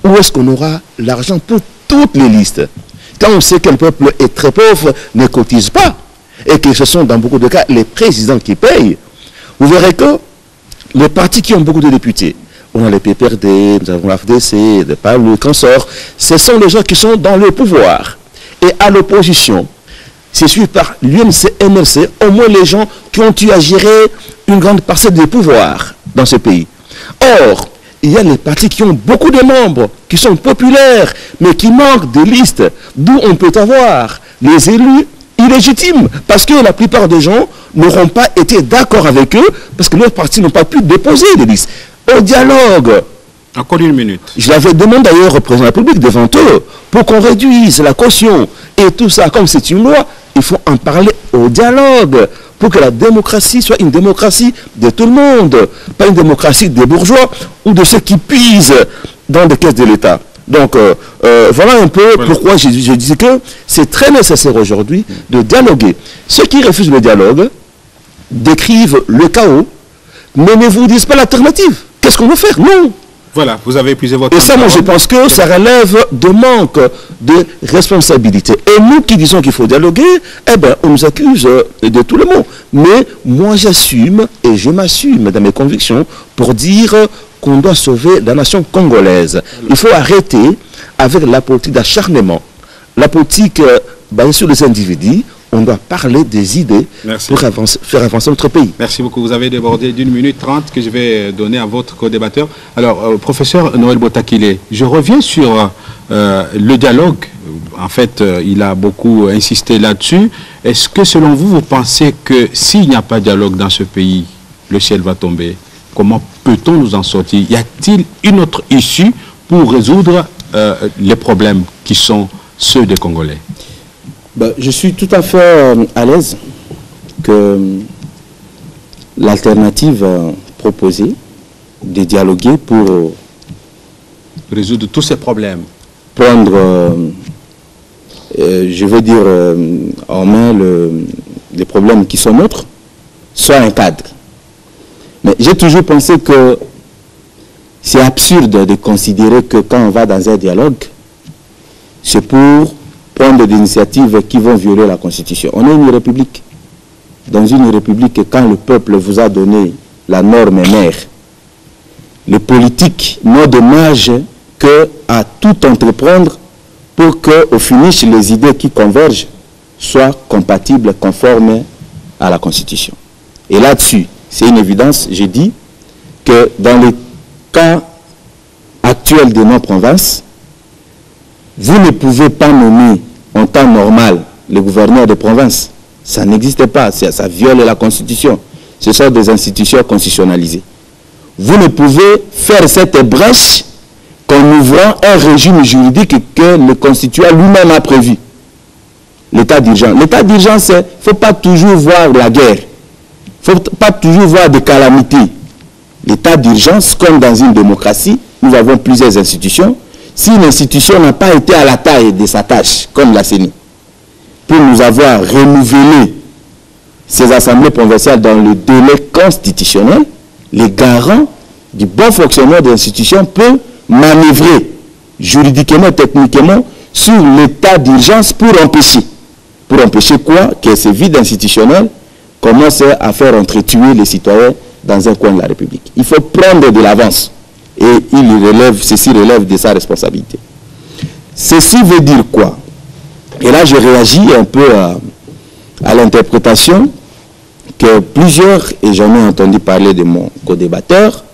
où est-ce qu'on aura l'argent pour toutes les listes? Quand on sait que le peuple est très pauvre, ne cotise pas, et que ce sont dans beaucoup de cas les présidents qui payent, vous verrez que les partis qui ont beaucoup de députés, on a les PPRD, nous avons l'AFDC, le PALU, le Consort, ce sont les gens qui sont dans le pouvoir. Et à l'opposition, c'est suivi par l'UMC, MLC, au moins les gens qui ont eu à gérer une grande parcelle de pouvoir dans ce pays. Or, il y a les partis qui ont beaucoup de membres, qui sont populaires, mais qui manquent de listes, d'où on peut avoir les élus illégitimes, parce que la plupart des gens n'auront pas été d'accord avec eux, parce que leurs partis n'ont pas pu déposer des listes. Au dialogue. Encore une minute. Je l'avais demandé d'ailleurs au président de la République devant eux, pour qu'on réduise la caution et tout ça, comme c'est une loi, il faut en parler au dialogue, pour que la démocratie soit une démocratie de tout le monde, pas une démocratie des bourgeois ou de ceux qui puisent dans les caisses de l'État. Donc, voilà un peu pourquoi je disais que c'est très nécessaire aujourd'hui de dialoguer. Ceux qui refusent le dialogue décrivent le chaos, mais ne vous disent pas l'alternative. Qu'est-ce qu'on veut faire? Non. Voilà, vous avez épuisé votre temps. Et ça, moi, je pense que ça relève de manque de responsabilité. Et nous qui disons qu'il faut dialoguer, eh bien, on nous accuse de tout le monde. Mais moi, j'assume et je m'assume dans mes convictions pour dire qu'on doit sauver la nation congolaise. Il faut arrêter avec la politique d'acharnement, la politique basée sur les individus. On doit parler des idées pour faire avancer notre pays. Merci beaucoup. Vous avez débordé d'1 minute 30 que je vais donner à votre co-débatteur. Alors, professeur Noël Botakile, je reviens sur le dialogue. en fait, il a beaucoup insisté là-dessus. Est-ce que, selon vous, vous pensez que s'il n'y a pas de dialogue dans ce pays, le ciel va tomber? Comment peut-on nous en sortir? Y a-t-il une autre issue pour résoudre les problèmes qui sont ceux des Congolais? Je suis tout à fait à l'aise que l'alternative proposée de dialoguer pour résoudre tous ces problèmes, prendre, je veux dire, en main les problèmes qui sont nôtres, soit un cadre. Mais j'ai toujours pensé que c'est absurde de considérer que quand on va dans un dialogue, c'est pour prendre des initiatives qui vont violer la Constitution. On est une république. Dans une république, quand le peuple vous a donné la norme mère, les politiques n'ont de marge qu'à tout entreprendre pour qu'au finish, les idées qui convergent soient compatibles, conformes à la Constitution. Et là-dessus, c'est une évidence, j'ai dit, que dans le cas actuel de nos provinces, vous ne pouvez pas nommer en temps normal le gouverneur de province. Ça n'existe pas, ça viole la Constitution. Ce sont des institutions constitutionnalisées. Vous ne pouvez faire cette brèche qu'en ouvrant un régime juridique que le Constituant lui-même a prévu. L'état d'urgence. L'état d'urgence, il ne faut pas toujours voir la guerre. Il ne faut pas toujours voir des calamités. L'état d'urgence, comme dans une démocratie, nous avons plusieurs institutions. Si une institution n'a pas été à la taille de sa tâche, comme la CENI, pour nous avoir renouvelé ces assemblées provinciales dans le délai constitutionnel, les garants du bon fonctionnement de l'institution peuvent manœuvrer juridiquement, techniquement, sur l'état d'urgence pour empêcher. Pour empêcher quoi? Que ce vide institutionnel commence à faire entretuer les citoyens dans un coin de la République. Il faut prendre de l'avance. Et ceci relève de sa responsabilité. Ceci veut dire quoi? Et là, je réagis un peu à l'interprétation que plusieurs, et j'en ai entendu parler de mon co-débatteur,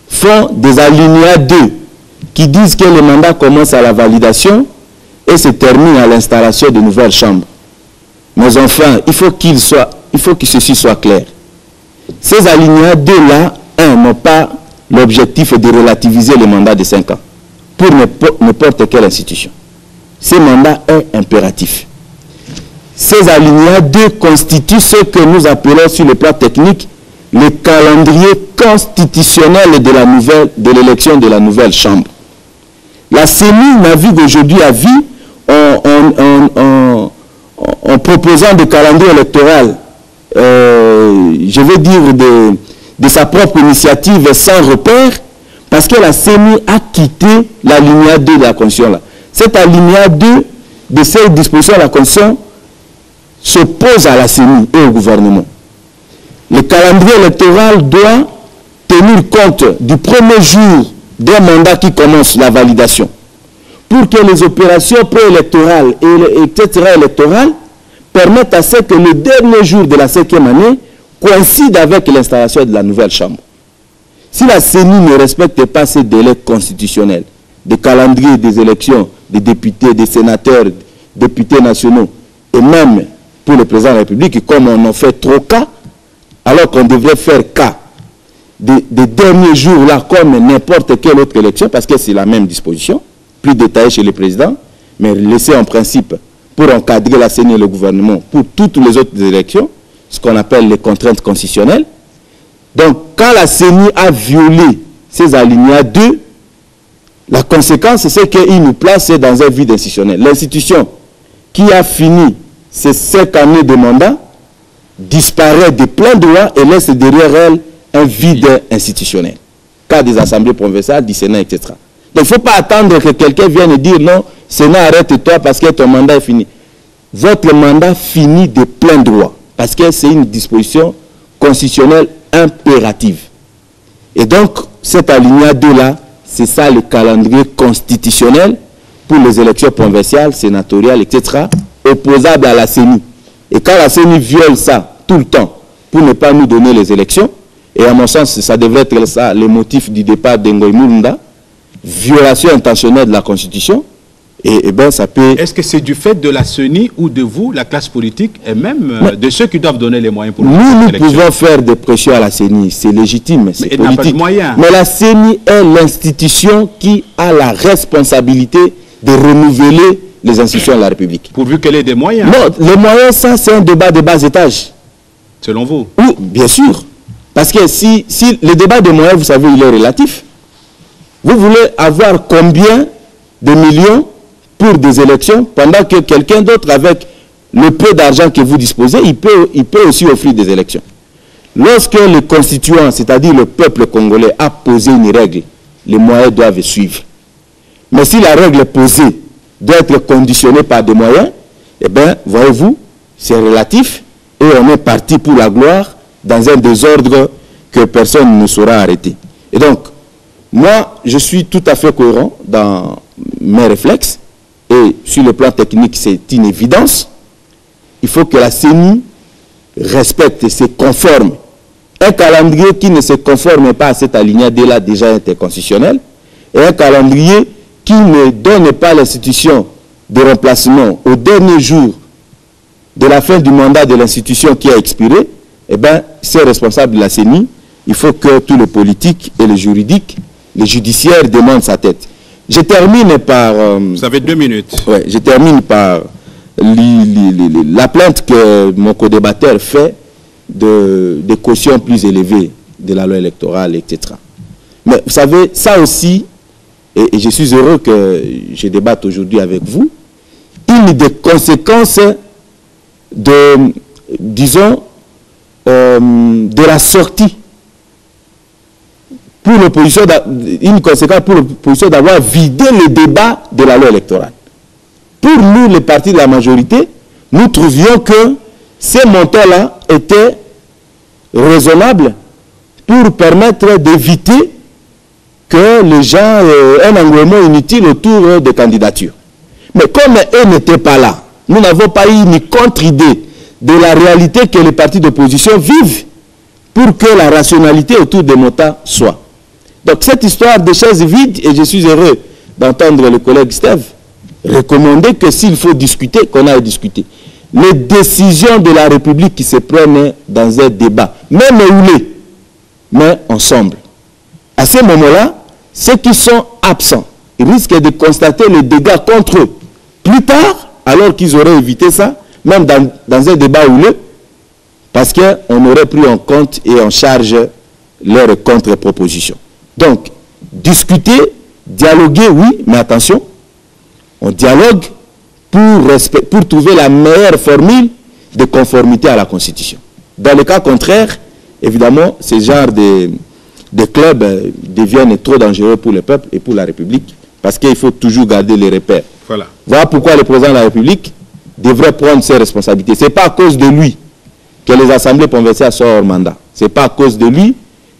font des alinéas 2 qui disent que le mandat commence à la validation et se termine à l'installation de nouvelles chambres. Mais enfin, il faut que ceci soit clair. Ces alinéas 2-là, n'ont pas l'objectif de relativiser le mandat de 5 ans pour n'importe quelle institution. Ce mandat est impératif. Ces alinéas 2 constituent ce que nous appelons sur le plan technique le calendrier constitutionnel de l'élection de la nouvelle chambre. La CENI navigue aujourd'hui à vie en proposant des calendriers électoraux, je veux dire de sa propre initiative sans repère, parce que la CENI a quitté l'alinéa 2 de la Constitution. Là. Cet alinéa 2 de cette disposition de la Constitution s'oppose à la CENI et au gouvernement. Le calendrier électoral doit tenir compte du premier jour d'un mandat qui commence la validation, pour que les opérations préélectorales etc. électorales permettent à ce que le dernier jour de la 5e année coïncide avec l'installation de la nouvelle chambre. Si la CENI ne respecte pas ces délais constitutionnels, des calendriers des élections, des députés, des sénateurs, députés nationaux, et même pour le président de la République, comme on en fait trop cas, alors qu'on devrait faire cas des derniers jours là, comme n'importe quelle autre élection, parce que c'est la même disposition, plus détaillée chez le président, mais laissée en principe pour encadrer la CENI et le gouvernement pour toutes les autres élections, ce qu'on appelle les contraintes constitutionnelles. Donc, quand la CENI a violé ces alinéas 2, la conséquence, c'est qu'il nous place dans un vide institutionnel. L'institution qui a fini ces 5 années de mandat disparaît de plein droit et laisse derrière elle un vide institutionnel. Cas des assemblées provinciales, du Sénat, etc. Donc, il ne faut pas attendre que quelqu'un vienne dire non, Sénat, arrête-toi parce que ton mandat est fini. Votre mandat finit de plein droit parce que c'est une disposition constitutionnelle impérative. Et donc, cet alinéa 2-là, c'est ça le calendrier constitutionnel pour les élections provinciales, sénatoriales, etc., opposable à la CENI. Et quand la CENI viole ça tout le temps pour ne pas nous donner les élections, et à mon sens, ça devrait être ça le motif du départ d'Ngoï Mulunda, violation intentionnelle de la Constitution, Et ben ça peut... Est-ce que c'est du fait de la CENI ou de vous, la classe politique, et même de ceux qui doivent donner les moyens pour nous pouvons faire des pressions à la CENI, c'est légitime, c'est politique. n'a pas de moyens. Mais la CENI est l'institution qui a la responsabilité de renouveler les institutions de la République. Pourvu qu'elle ait des moyens. Non, les moyens, ça c'est un débat de bas étage. Selon vous? Ou, bien sûr. Parce que si le débat des moyens, vous savez, il est relatif. Vous voulez avoir combien de millions pour des élections, pendant que quelqu'un d'autre, avec le peu d'argent que vous disposez, il peut aussi offrir des élections. Lorsque le constituant, c'est-à-dire le peuple congolais, a posé une règle, les moyens doivent suivre. Mais si la règle posée doit être conditionnée par des moyens, eh bien, voyez-vous, c'est relatif, et on est parti pour la gloire dans un désordre que personne ne saura arrêter. Et donc, moi, je suis tout à fait cohérent dans mes réflexes, et sur le plan technique, c'est une évidence. Il faut que la CENI respecte et se conforme. Un calendrier qui ne se conforme pas à cette alinéa-là déjà interconstitutionnel, et un calendrier qui ne donne pas l'institution de remplacement au dernier jour de la fin du mandat de l'institution qui a expiré, eh bien, c'est responsable de la CENI. Il faut que tous les politiques et les juridiques, les judiciaires demandent sa tête. Je termine par... Vous avez 2 minutes. Ouais, je termine par la plainte que mon co-débatteur fait des cautions plus élevées de la loi électorale, etc. Mais vous savez, ça aussi, et je suis heureux que je débatte aujourd'hui avec vous, une des conséquences de, disons, de la sortie pour l'opposition, une conséquence pour l'opposition d'avoir vidé le débat de la loi électorale. Pour nous, les partis de la majorité, nous trouvions que ces montants-là étaient raisonnables pour permettre d'éviter que les gens aient un engouement inutile autour des candidatures. Mais comme eux n'étaient pas là, nous n'avons pas eu une contre-idée de la réalité que les partis d'opposition vivent pour que la rationalité autour des montants soit. Donc cette histoire de chaises vides, et je suis heureux d'entendre le collègue Steve recommander que s'il faut discuter, qu'on aille discuter. Les décisions de la République qui se prennent dans un débat, même houlé, mais ensemble. À ce moment-là, ceux qui sont absents risquent de constater les dégâts contre eux. Plus tard, alors qu'ils auraient évité ça, même dans un débat houlé, parce qu'on aurait pris en compte et en charge leurs contre-propositions. Donc, discuter, dialoguer, oui, mais attention, on dialogue pour trouver la meilleure formule de conformité à la Constitution. Dans le cas contraire, évidemment, ce genre de clubs deviennent trop dangereux pour le peuple et pour la République, parce qu'il faut toujours garder les repères. Voilà pourquoi le président de la République devrait prendre ses responsabilités. Ce n'est pas à cause de lui que les assemblées provinciales sont hors mandat. Ce n'est pas à cause de lui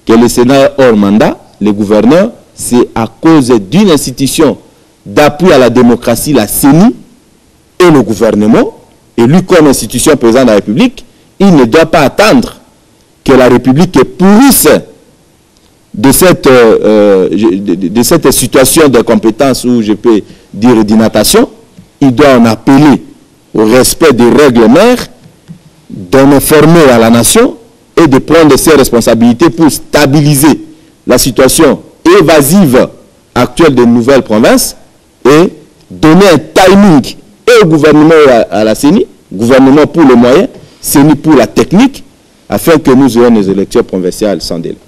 que le Sénat est hors mandat. Les gouverneurs, c'est à cause d'une institution d'appui à la démocratie, la CENI, et le gouvernement, et lui comme institution président de la République, il ne doit pas attendre que la République pourrisse de cette situation de compétence, ou je peux dire d'inattention. Il doit en appeler au respect des règles mères, d'en informer à la nation et de prendre ses responsabilités pour stabiliser la situation évasive actuelle des nouvelles provinces et donner un timing et au gouvernement et à la CENI, gouvernement pour les moyens, CENI pour la technique, afin que nous ayons des élections provinciales sans délai.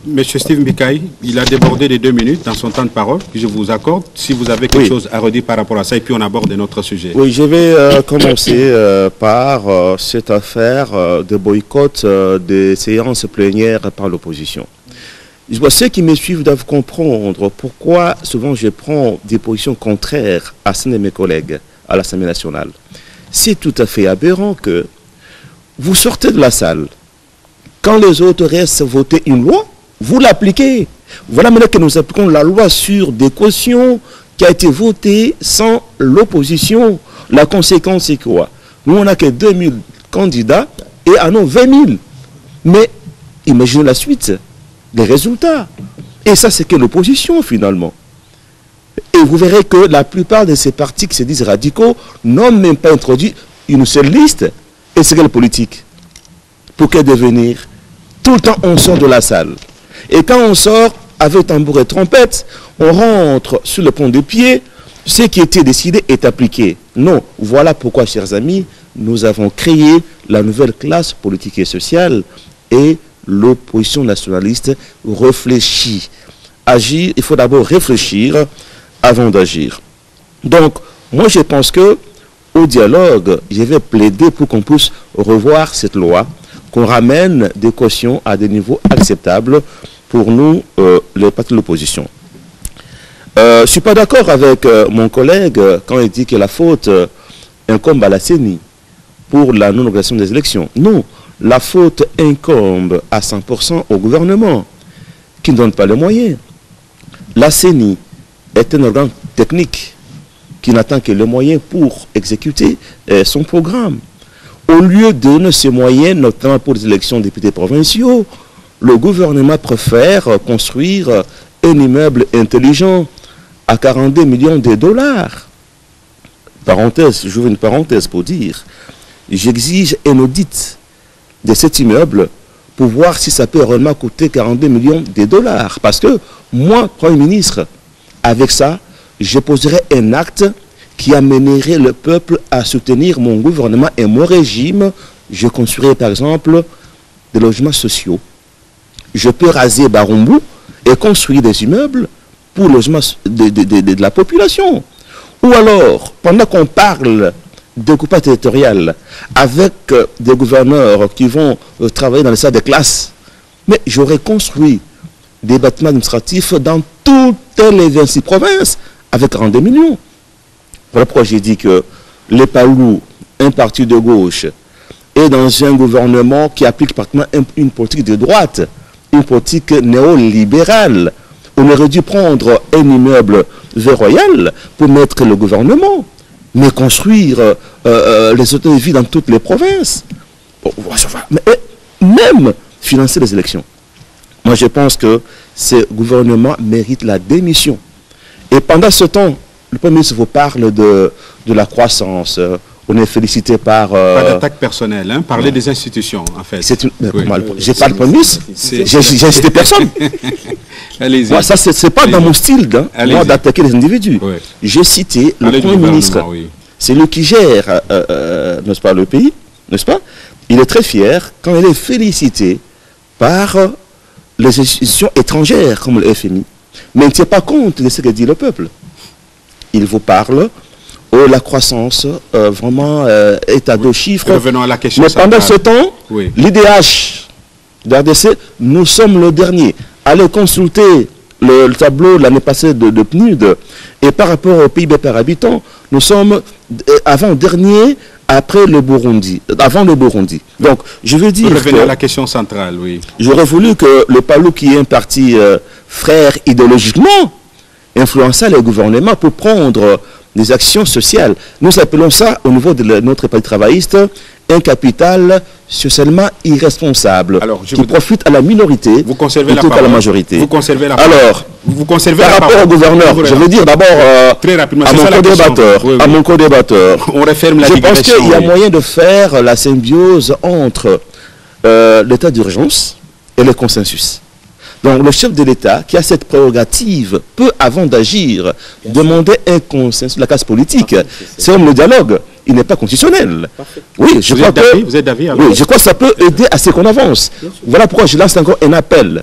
Monsieur Steve Mbikaï, il a débordé les 2 minutes dans son temps de parole que je vous accorde. Si vous avez quelque chose à redire par rapport à ça, et puis on aborde notre sujet. Oui, je vais commencer par cette affaire de boycott des séances plénières par l'opposition. Ceux qui me suivent doivent comprendre pourquoi souvent je prends des positions contraires à certains de mes collègues à l'Assemblée nationale. C'est tout à fait aberrant que vous sortez de la salle, quand les autres restent voter une loi, vous l'appliquez. Voilà maintenant que nous appliquons la loi sur des cautions qui a été votée sans l'opposition. La conséquence, c'est quoi? Nous, on n'a que 2000 candidats et en ont 20 000. Mais imaginez la suite, les résultats. Et ça, c'est que l'opposition, finalement. Et vous verrez que la plupart de ces partis qui se disent radicaux n'ont même pas introduit une seule liste. Et c'est quelle politique? Pour que devenir? Tout le temps, on sort de la salle. Et quand on sort avec tambour et trompette, on rentre sur le pont de pied. Ce qui était décidé est appliqué. Non, voilà pourquoi, chers amis, nous avons créé la nouvelle classe politique et sociale et l'opposition nationaliste réfléchit. Agir, il faut d'abord réfléchir avant d'agir. Donc, moi je pense que au dialogue, je vais plaider pour qu'on puisse revoir cette loi, qu'on ramène des cautions à des niveaux acceptables pour nous, les partis de l'opposition. Je ne suis pas d'accord avec mon collègue quand il dit que la faute incombe à la CENI pour la non-organisation des élections. Non, la faute incombe à 100% au gouvernement qui ne donne pas les moyens. La CENI est un organe technique qui n'attend que les moyens pour exécuter son programme. Au lieu de donner ces moyens, notamment pour les élections de députés provinciaux, le gouvernement préfère construire un immeuble intelligent à 42 millions de dollars. Parenthèse, j'ouvre une parenthèse pour dire, j'exige un audit de cet immeuble pour voir si ça peut réellement coûter 42 millions de dollars. Parce que moi, Premier ministre, avec ça, je poserai un acte qui amènerait le peuple à soutenir mon gouvernement et mon régime. Je construirai par exemple des logements sociaux. Je peux raser Barumbu et construire des immeubles pour le logement de la population. Ou alors, pendant qu'on parle de coupage territorial avec des gouverneurs qui vont travailler dans les salles de classe, mais j'aurais construit des bâtiments administratifs dans toutes les 26 provinces avec 42 millions. Voilà pourquoi j'ai dit que les Palous, un parti de gauche, est dans un gouvernement qui applique pratiquement une politique de droite, une politique néolibérale. On aurait dû prendre un immeuble Royal pour mettre le gouvernement, mais construire les hôtels de vie dans toutes les provinces. Mais même financer les élections. Moi, je pense que ce gouvernement mérite la démission. Et pendant ce temps, le Premier ministre vous parle de la croissance. On est félicité par... Pas d'attaque personnelle, hein, parler des institutions, en fait. J'ai pas le Premier ministre. J'ai incité personne. Moi, ça, c'est pas dans mon style moi d'attaquer les individus. Oui. J'ai cité le Premier ministre. Oui. C'est lui qui gère, n'est-ce pas, le pays, n'est-ce pas? Il est très fier quand il est félicité par les institutions étrangères, comme le FMI. Mais il ne tient pas compte de ce que dit le peuple. Il vous parle de la croissance, vraiment, est à 2 chiffres. Revenons à la question. Mais pendant ce temps, l'IDH de RDC, nous sommes le dernier. Allez consulter le tableau de l'année passée de PNUD, et par rapport au PIB par habitant, nous sommes avant-dernier après le Burundi, avant le Burundi. Donc, je veux dire... Revenons à la question centrale, oui. J'aurais voulu que le PALU, qui est un parti frère idéologiquement, influençât les gouvernements pour prendre des actions sociales. Nous appelons ça, au niveau de notre parti travailliste, un capital socialement irresponsable, alors, qui profite à la minorité plutôt qu'à la majorité. Vous conservez la parole. Alors, par rapport au gouverneur, je veux dire d'abord à mon co-débatteur, on referme la je pense qu'il y a moyen de faire la symbiose entre l'état d'urgence et le consensus. Donc le chef de l'État, qui a cette prérogative, peut, avant d'agir, demander un consensus de la classe politique. C'est comme le dialogue. Il n'est pas constitutionnel. Oui, je crois que, vous êtes d'avis, oui, je crois que ça peut aider à ce qu'on avance. Voilà pourquoi je lance encore un appel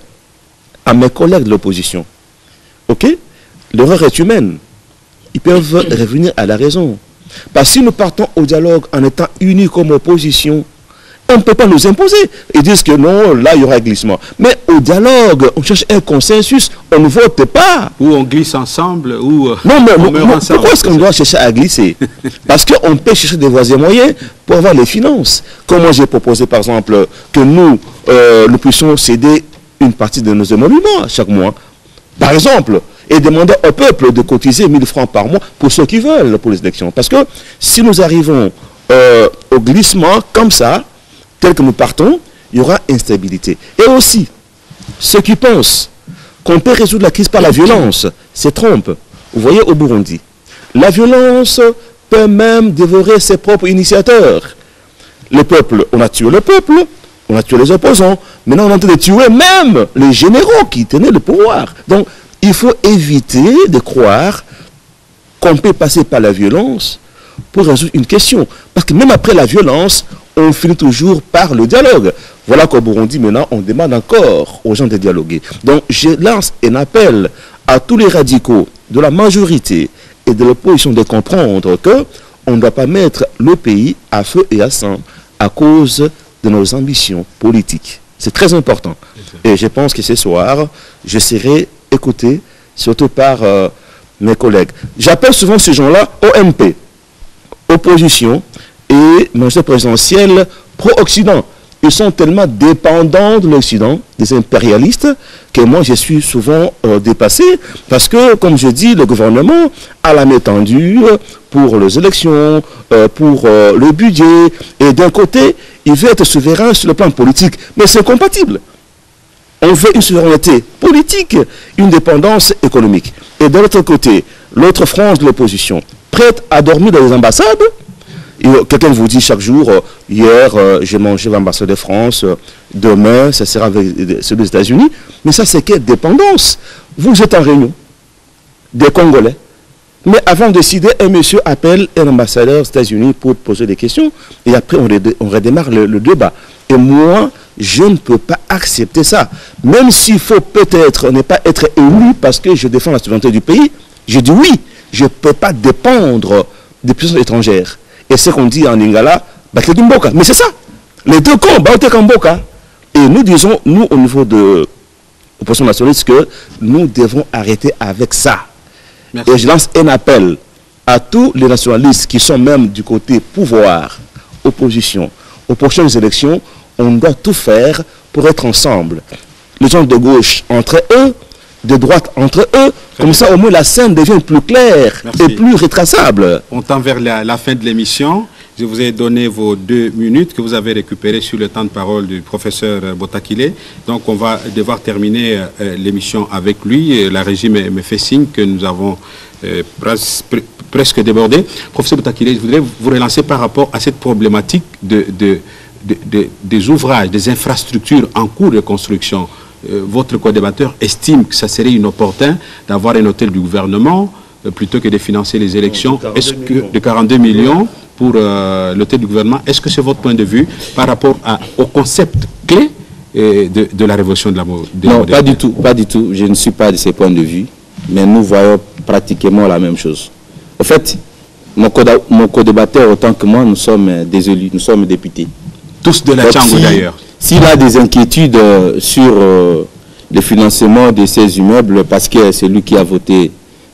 à mes collègues de l'opposition. Ok? L'erreur est humaine. Ils peuvent revenir à la raison. Parce que si nous partons au dialogue en étant unis comme opposition, on ne peut pas nous imposer. Ils disent que non, là, il y aura un glissement. Mais au dialogue, on cherche un consensus, on ne vote pas. Ou on glisse ensemble, ou non, mais pourquoi est-ce qu'on doit chercher à glisser? Parce qu'on peut chercher des voies et moyens pour avoir les finances. Comme moi, j'ai proposé, par exemple, que nous puissions céder une partie de nos émoluments chaque mois. Par exemple, et demander au peuple de cotiser 1000 francs par mois pour ceux qui veulent pour les élections. Parce que si nous arrivons au glissement comme ça, tel que nous partons, il y aura instabilité. Et aussi, ceux qui pensent qu'on peut résoudre la crise par la violence se trompent. Vous voyez, au Burundi, la violence peut même dévorer ses propres initiateurs. Le peuple, on a tué le peuple, on a tué les opposants. Maintenant, on est en train de tuer même les généraux qui tenaient le pouvoir. Donc, il faut éviter de croire qu'on peut passer par la violence pour résoudre une question. Parce que même après la violence, on finit toujours par le dialogue. Voilà qu'au Burundi, maintenant, on demande encore aux gens de dialoguer. Donc, je lance un appel à tous les radicaux de la majorité et de l'opposition de comprendre qu'on ne doit pas mettre le pays à feu et à sang à cause de nos ambitions politiques. C'est très important. Et je pense que ce soir, je serai écouté, surtout par mes collègues. J'appelle souvent ces gens-là OMP, opposition, et majorité présidentielle pro-Occident. Ils sont tellement dépendants de l'Occident, des impérialistes, que moi je suis souvent dépassé, parce que, comme je dis, le gouvernement a la main tendue pour les élections, pour le budget, et d'un côté, il veut être souverain sur le plan politique, mais c'est incompatible. On veut une souveraineté politique, une dépendance économique. Et de l'autre côté, l'autre frange de l'opposition, prête à dormir dans les ambassades. Quelqu'un vous dit chaque jour, hier j'ai mangé l'ambassade de France, demain ça sera celui des États-Unis. Mais ça c'est quelle dépendance? Vous êtes en réunion des Congolais, mais avant de décider, un monsieur appelle un ambassadeur des États-Unis pour poser des questions, et après on redémarre le débat. Et moi, je ne peux pas accepter ça. Même s'il faut peut-être ne pas être élu parce que je défends la souveraineté du pays, je dis oui, je ne peux pas dépendre des puissances étrangères. Et ce qu'on dit en Lingala, Batekimboka. Mais c'est ça. Les deux camps, Batekamboka. Et nous disons, nous, au niveau de l'opposition nationaliste, que nous devons arrêter avec ça. Merci. Et je lance un appel à tous les nationalistes qui sont même du côté pouvoir, opposition, aux prochaines élections. On doit tout faire pour être ensemble. Les gens de gauche entre eux, de droite entre eux, comme ça au moins la scène devient plus claire. Merci. Et plus retraçable. On tend vers la fin de l'émission. Je vous ai donné vos 2 minutes que vous avez récupérées sur le temps de parole du professeur Botakile. Donc on va devoir terminer l'émission avec lui. La régie me fait signe que nous avons presque débordé. Professeur Botakile, je voudrais vous relancer par rapport à cette problématique des ouvrages, des infrastructures en cours de construction. Votre co-débatteur estime que ça serait inopportun d'avoir un hôtel du gouvernement plutôt que de financer les élections de 42 millions pour l'hôtel du gouvernement. Est-ce que c'est votre point de vue par rapport au concept clé de la révolution de la modernité? Non, pas du tout, pas du tout. Je ne suis pas de ces points de vue, mais nous voyons pratiquement la même chose. En fait, mon co-débatteur autant que moi, nous sommes des élus, nous sommes députés. Tous de la Tchangou d'ailleurs. S'il a des inquiétudes sur le financement de ces immeubles, parce que c'est lui qui a voté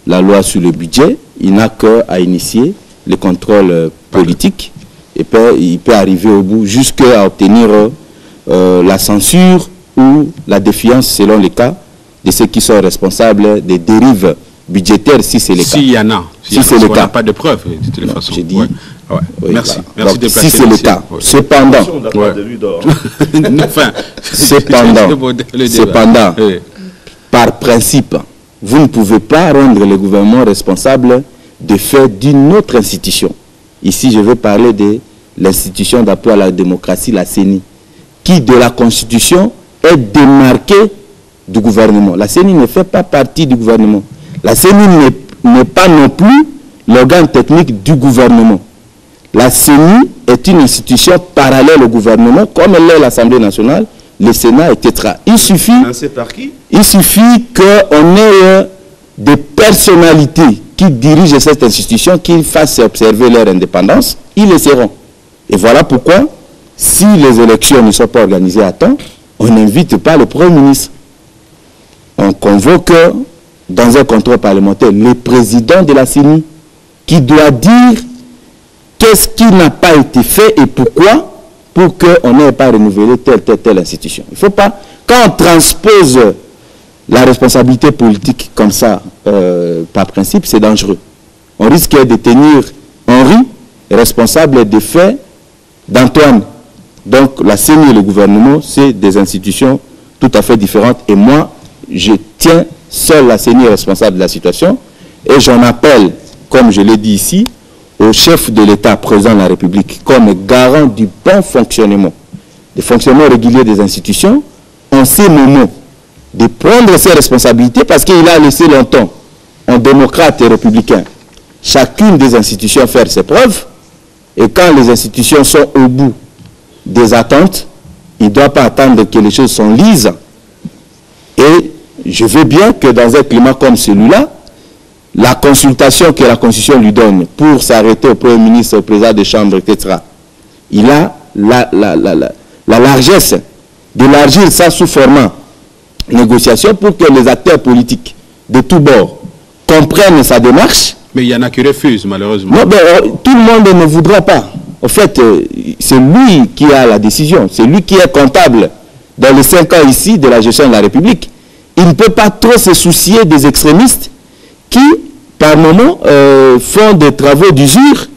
la loi sur le budget, il n'a qu'à initier le contrôle politique et il peut arriver au bout jusqu'à obtenir la censure ou la défiance selon les cas de ceux qui sont responsables des dérives budgétaires, si c'est le cas. S'il y en a. Si c'est le cas. On n'a pas de preuves, de toute façon. J'ai dit. Ouais. Ouais. Oui, merci. Voilà. Merci donc, de placer si c'est le cas. Ouais. Cependant, enfin, cependant, par principe, vous ne pouvez pas rendre le gouvernement responsable des faits d'une autre institution. Ici, je veux parler de l'institution d'appui à la démocratie, la CENI, qui de la Constitution est démarquée du gouvernement. La CENI ne fait pas partie du gouvernement. La CENI n'est pas non plus l'organe technique du gouvernement. La CENI est une institution parallèle au gouvernement, comme elle est l'Assemblée nationale, le Sénat, etc. Il suffit qu'on ait des personnalités qui dirigent cette institution, qui fassent observer leur indépendance, ils le seront. Et voilà pourquoi, si les élections ne sont pas organisées à temps, on n'invite pas le Premier ministre. On convoque dans un contrôle parlementaire le président de la CENI, qui doit dire qu'est-ce qui n'a pas été fait et pourquoi, pour qu'on n'ait pas renouvelé telle institution. Il ne faut pas, quand on transpose la responsabilité politique comme ça, par principe, c'est dangereux. On risque de tenir Henri responsable des faits d'Antoine. Donc la CENI et le gouvernement, c'est des institutions tout à fait différentes. Et moi, je tiens seul la CENI responsable de la situation. Et j'en appelle, comme je l'ai dit ici, au chef de l'État, président de la République, comme garant du bon fonctionnement, du fonctionnement régulier des institutions, en ces moments, de prendre ses responsabilités parce qu'il a laissé longtemps, en démocrate et républicain, chacune des institutions faire ses preuves. Et quand les institutions sont au bout des attentes, il ne doit pas attendre que les choses sont lises. Et je veux bien que dans un climat comme celui-là, la consultation que la Constitution lui donne pour s'arrêter au Premier ministre, au président des chambres, etc., il a la largesse d'élargir ça sous format négociation pour que les acteurs politiques de tous bords comprennent sa démarche. Mais il y en a qui refusent, malheureusement. Non, tout le monde ne voudra pas. En fait, c'est lui qui a la décision. C'est lui qui est comptable dans les 5 ans ici de la gestion de la République. Il ne peut pas trop se soucier des extrémistes qui, par moment, font des travaux d'usure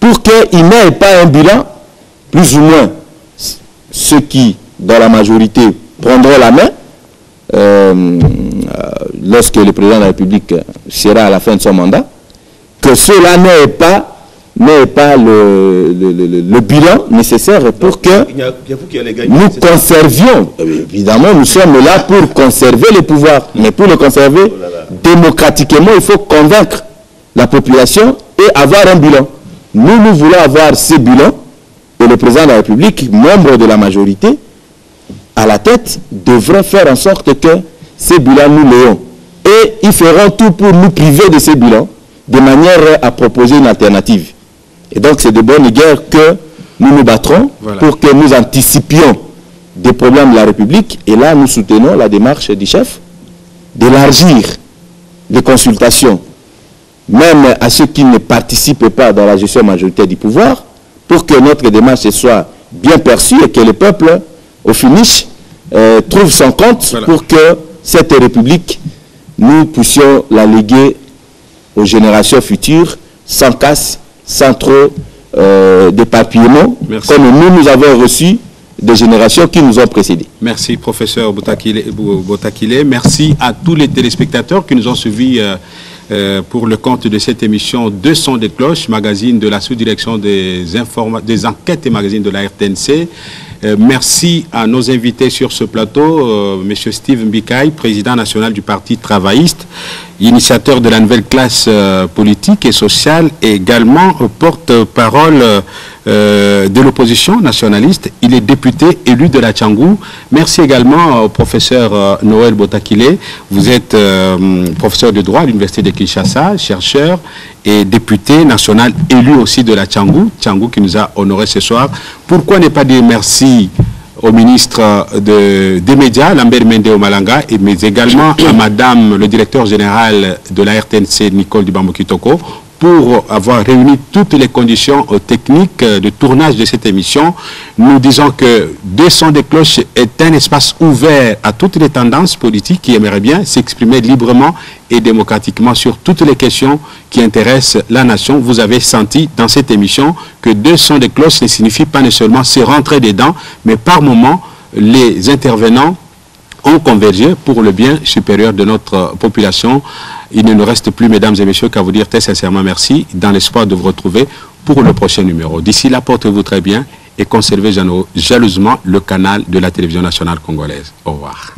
pour qu'ils n'aient pas un bilan, plus ou moins ceux qui, dans la majorité, prendront la main lorsque le président de la République sera à la fin de son mandat, que cela n'ait pas le bilan nécessaire pour que nous conservions. Évidemment, nous sommes là pour conserver le pouvoir, mais pour le conserver démocratiquement, il faut convaincre la population et avoir un bilan. Nous voulons avoir ce bilan et le président de la République, membre de la majorité, à la tête, devrait faire en sorte que ces bilans nous l'ayons. Et ils feront tout pour nous priver de ces bilans, de manière à proposer une alternative. Et donc c'est de bonne guerre que nous nous battrons pour que nous anticipions des problèmes de la République. Et là, nous soutenons la démarche du chef d'élargir les consultations, même à ceux qui ne participent pas dans la gestion majoritaire du pouvoir, pour que notre démarche soit bien perçue et que le peuple, au finish, trouve son compte pour que cette République, nous puissions la léguer aux générations futures, sans casse, sans trop d'éparpillement, comme nous avons reçu des générations qui nous ont précédés. Merci, professeur Botakile. Merci à tous les téléspectateurs qui nous ont suivis pour le compte de cette émission Deux sons de cloche, magazine de la sous-direction des enquêtes et magazines de la RTNC. Merci à nos invités sur ce plateau, M. Steve Mbikaï, président national du Parti travailliste, initiateur de la nouvelle classe politique et sociale, et également porte-parole de l'opposition nationaliste. Il est député élu de la Tchangou. Merci également au professeur Noël Botakile. Vous êtes professeur de droit à l'Université de Kinshasa, chercheur et député national élu aussi de la Tchangou. Tchangou qui nous a honorés ce soir. Pourquoi ne pas dire merci au ministre des médias, Lambert Mende Malanga, mais également à madame le directeur général de la RTNC, Nicole Dibambo Kitoko, pour avoir réuni toutes les conditions techniques de tournage de cette émission. Nous disons que Deux sons de cloche est un espace ouvert à toutes les tendances politiques qui aimeraient bien s'exprimer librement et démocratiquement sur toutes les questions qui intéressent la nation. Vous avez senti dans cette émission que Deux sons de cloche ne signifie pas seulement se rentrer dedans, mais par moments, les intervenants ont convergé pour le bien supérieur de notre population. Il ne nous reste plus, mesdames et messieurs, qu'à vous dire très sincèrement merci, dans l'espoir de vous retrouver pour le prochain numéro. D'ici là, portez-vous très bien et conservez jalousement le canal de la télévision nationale congolaise. Au revoir.